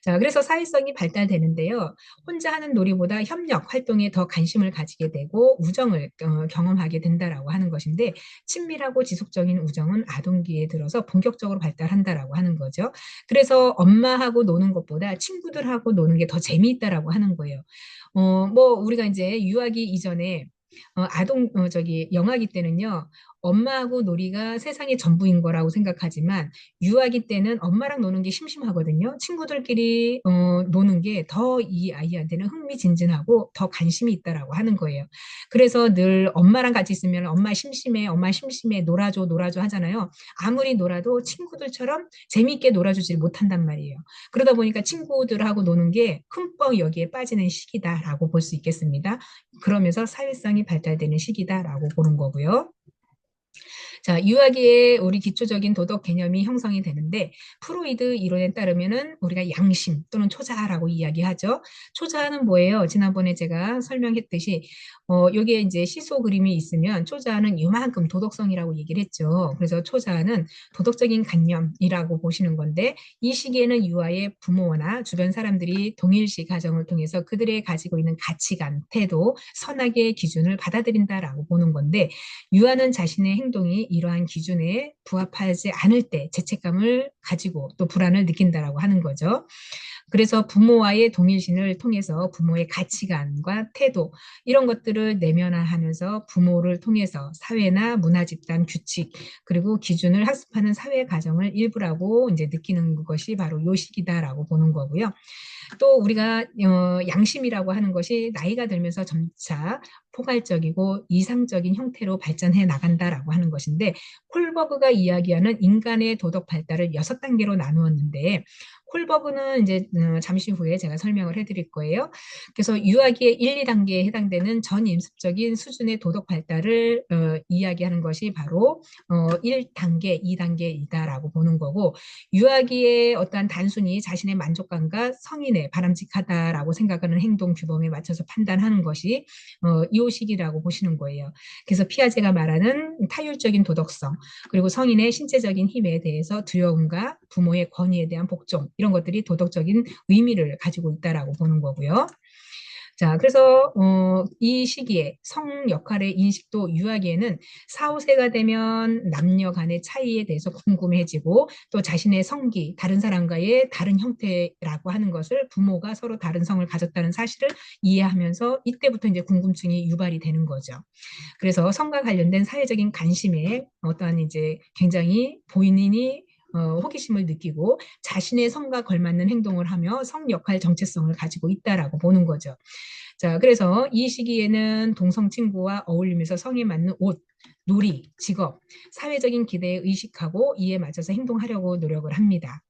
자, 그래서 사회성이 발달되는데요. 혼자 하는 놀이보다 협력 활동에 더 관심을 가지게 되고 우정을 경험하게 된다라고 하는 것인데 친밀하고 지속적인 우정은 아동기에 들어서 본격적으로 발달한다라고 하는 거죠. 그래서 엄마하고 노는 것보다 친구들하고 노는 게 더 재미있다라고 하는 거예요. 뭐 우리가 이제 유아기 이전에 저기 영아기 때는요. 엄마하고 놀이가 세상의 전부인 거라고 생각하지만 유아기 때는 엄마랑 노는 게 심심하거든요. 친구들끼리 노는 게 더 이 아이한테는 흥미진진하고 더 관심이 있다라고 하는 거예요. 그래서 늘 엄마랑 같이 있으면 엄마 심심해, 놀아줘, 놀아줘 하잖아요. 아무리 놀아도 친구들처럼 재미있게 놀아주지 못한단 말이에요. 그러다 보니까 친구들하고 노는 게 흠뻑 여기에 빠지는 시기다라고 볼 수 있겠습니다. 그러면서 사회성이 발달되는 시기다라고 보는 거고요. 자, 유아기에 우리 기초적인 도덕 개념이 형성이 되는데 프로이드 이론에 따르면은 우리가 양심 또는 초자아라고 이야기하죠. 초자아는 뭐예요? 지난번에 제가 설명했듯이 여기에 이제 시소 그림이 있으면 초자아는 이만큼 도덕성이라고 얘기를 했죠. 그래서 초자아는 도덕적인 관념이라고 보시는 건데 이 시기에는 유아의 부모나 주변 사람들이 동일시 가정을 통해서 그들의 가지고 있는 가치관, 태도, 선악의 기준을 받아들인다라고 보는 건데 유아는 자신의 행동이 이러한 기준에 부합하지 않을 때 죄책감을 가지고 또 불안을 느낀다라고 하는 거죠. 그래서 부모와의 동일신을 통해서 부모의 가치관과 태도 이런 것들을 내면화하면서 부모를 통해서 사회나 문화 집단 규칙 그리고 기준을 학습하는 사회 과정을 일부라고 이제 느끼는 것이 바로 요 시기다라고 보는 거고요. 또 우리가 양심이라고 하는 것이 나이가 들면서 점차 포괄적이고 이상적인 형태로 발전해 나간다라고 하는 것인데 콜버그가 이야기하는 인간의 도덕 발달을 6단계로 나누었는데 콜버그는 이제 잠시 후에 제가 설명을 해드릴 거예요. 그래서 유아기의 1, 2단계에 해당되는 전임습적인 수준의 도덕 발달을 이야기하는 것이 바로 1단계, 2단계이다라고 보는 거고 유아기에 어떠한 단순히 자신의 만족감과 성인의 바람직하다라고 생각하는 행동 규범에 맞춰서 판단하는 것이 이호식이라고 보시는 거예요. 그래서 피아제가 말하는 타율적인 도덕성 그리고 성인의 신체적인 힘에 대해서 두려움과 부모의 권위에 대한 복종 이런 것들이 도덕적인 의미를 가지고 있다라고 보는 거고요. 자, 그래서 이 시기에 성 역할의 인식도 유아기에는 4, 5세가 되면 남녀 간의 차이에 대해서 궁금해지고 또 자신의 성기, 다른 사람과의 다른 형태라고 하는 것을 부모가 서로 다른 성을 가졌다는 사실을 이해하면서 이때부터 이제 궁금증이 유발이 되는 거죠. 그래서 성과 관련된 사회적인 관심에 어떠한 이제 굉장히 본인이 호기심을 느끼고 자신의 성과 걸맞는 행동을 하며 성 역할 정체성을 가지고 있다라고 보는 거죠. 자, 그래서 이 시기에는 동성 친구와 어울리면서 성에 맞는 옷, 놀이, 직업, 사회적인 기대에 의식하고 이에 맞춰서 행동하려고 노력을 합니다.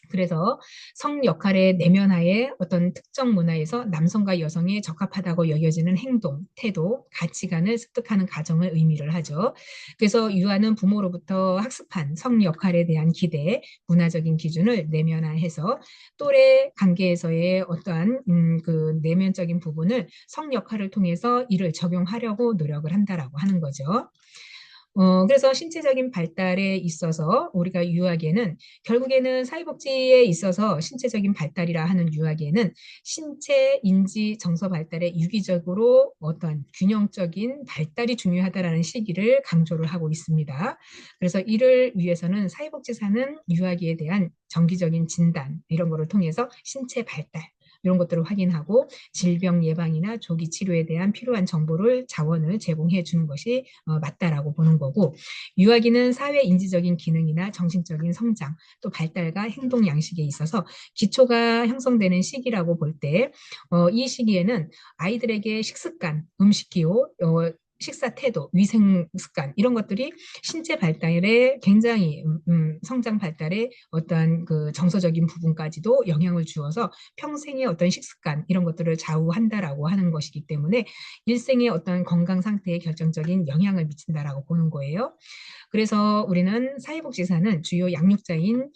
그래서 성 역할의 내면화에 어떤 특정 문화에서 남성과 여성에 적합하다고 여겨지는 행동, 태도, 가치관을 습득하는 과정을 의미를 하죠. 그래서 유아는 부모로부터 학습한 성 역할에 대한 기대, 문화적인 기준을 내면화해서 또래 관계에서의 어떠한 그 내면적인 부분을 성 역할을 통해서 이를 적용하려고 노력을 한다라고 하는 거죠. 그래서 신체적인 발달에 있어서 우리가 유아기에는 결국에는 사회복지에 있어서 신체적인 발달이라 하는 유아기에는 신체, 인지, 정서 발달에 유기적으로 어떤 균형적인 발달이 중요하다라는 시기를 강조를 하고 있습니다. 그래서 이를 위해서는 사회복지사는 유아기에 대한 정기적인 진단 이런 거를 통해서 신체 발달 이런 것들을 확인하고 질병 예방이나 조기 치료에 대한 필요한 정보를 자원을 제공해 주는 것이 맞다라고 보는 거고, 유아기는 사회 인지적인 기능이나 정신적인 성장 또 발달과 행동 양식에 있어서 기초가 형성되는 시기라고 볼 때 이 시기에는 아이들에게 식습관, 음식 기호, 식사 태도, 위생 습관 이런 것들이 신체 발달에 굉장히 성장 발달에 어떠한 그 정서적인 부분까지도 영향을 주어서 평생의 어떤 식습관 이런 것들을 좌우한다라고 하는 것이기 때문에 일생의 어떤 건강 상태에 결정적인 영향을 미친다라고 보는 거예요. 그래서 우리는 사회복지사는 주요 양육자인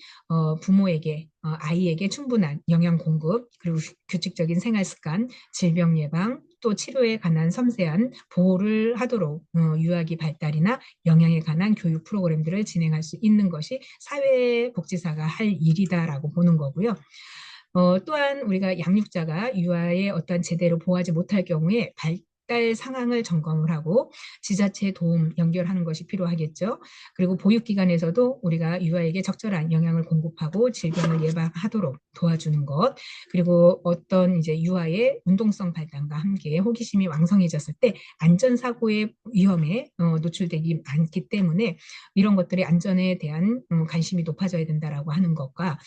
부모에게 아이에게 충분한 영양 공급 그리고 규칙적인 생활 습관, 질병 예방 또 치료에 관한 섬세한 보호를 하도록 유아기 발달이나 영양에 관한 교육 프로그램들을 진행할 수 있는 것이 사회복지사가 할 일이다라고 보는 거고요. 또한 우리가 양육자가 유아의 어떤 제대로 보호하지 못할 경우에 발달 상황을 점검을 하고 지자체 도움 연결하는 것이 필요하겠죠. 그리고 보육기관에서도 우리가 유아에게 적절한 영양을 공급하고 질병을 예방하도록 도와주는 것, 그리고 어떤 이제 유아의 운동성 발달과 함께 호기심이 왕성해졌을 때 안전사고의 위험에 노출되기 않기 때문에 이런 것들의 안전에 대한 관심이 높아져야 된다라고 하는 것과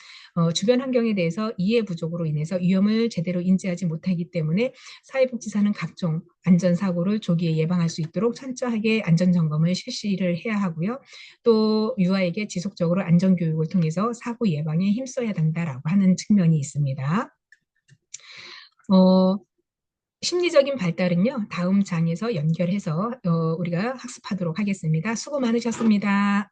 주변 환경에 대해서 이해 부족으로 인해서 위험을 제대로 인지하지 못하기 때문에 사회복지사는 각종 안전사고를 조기에 예방할 수 있도록 철저하게 안전점검을 실시를 해야 하고요. 또 유아에게 지속적으로 안전교육을 통해서 사고 예방에 힘써야 된다라고 하는 측면이 있습니다. 심리적인 발달은요, 다음 장에서 연결해서 우리가 학습하도록 하겠습니다. 수고 많으셨습니다.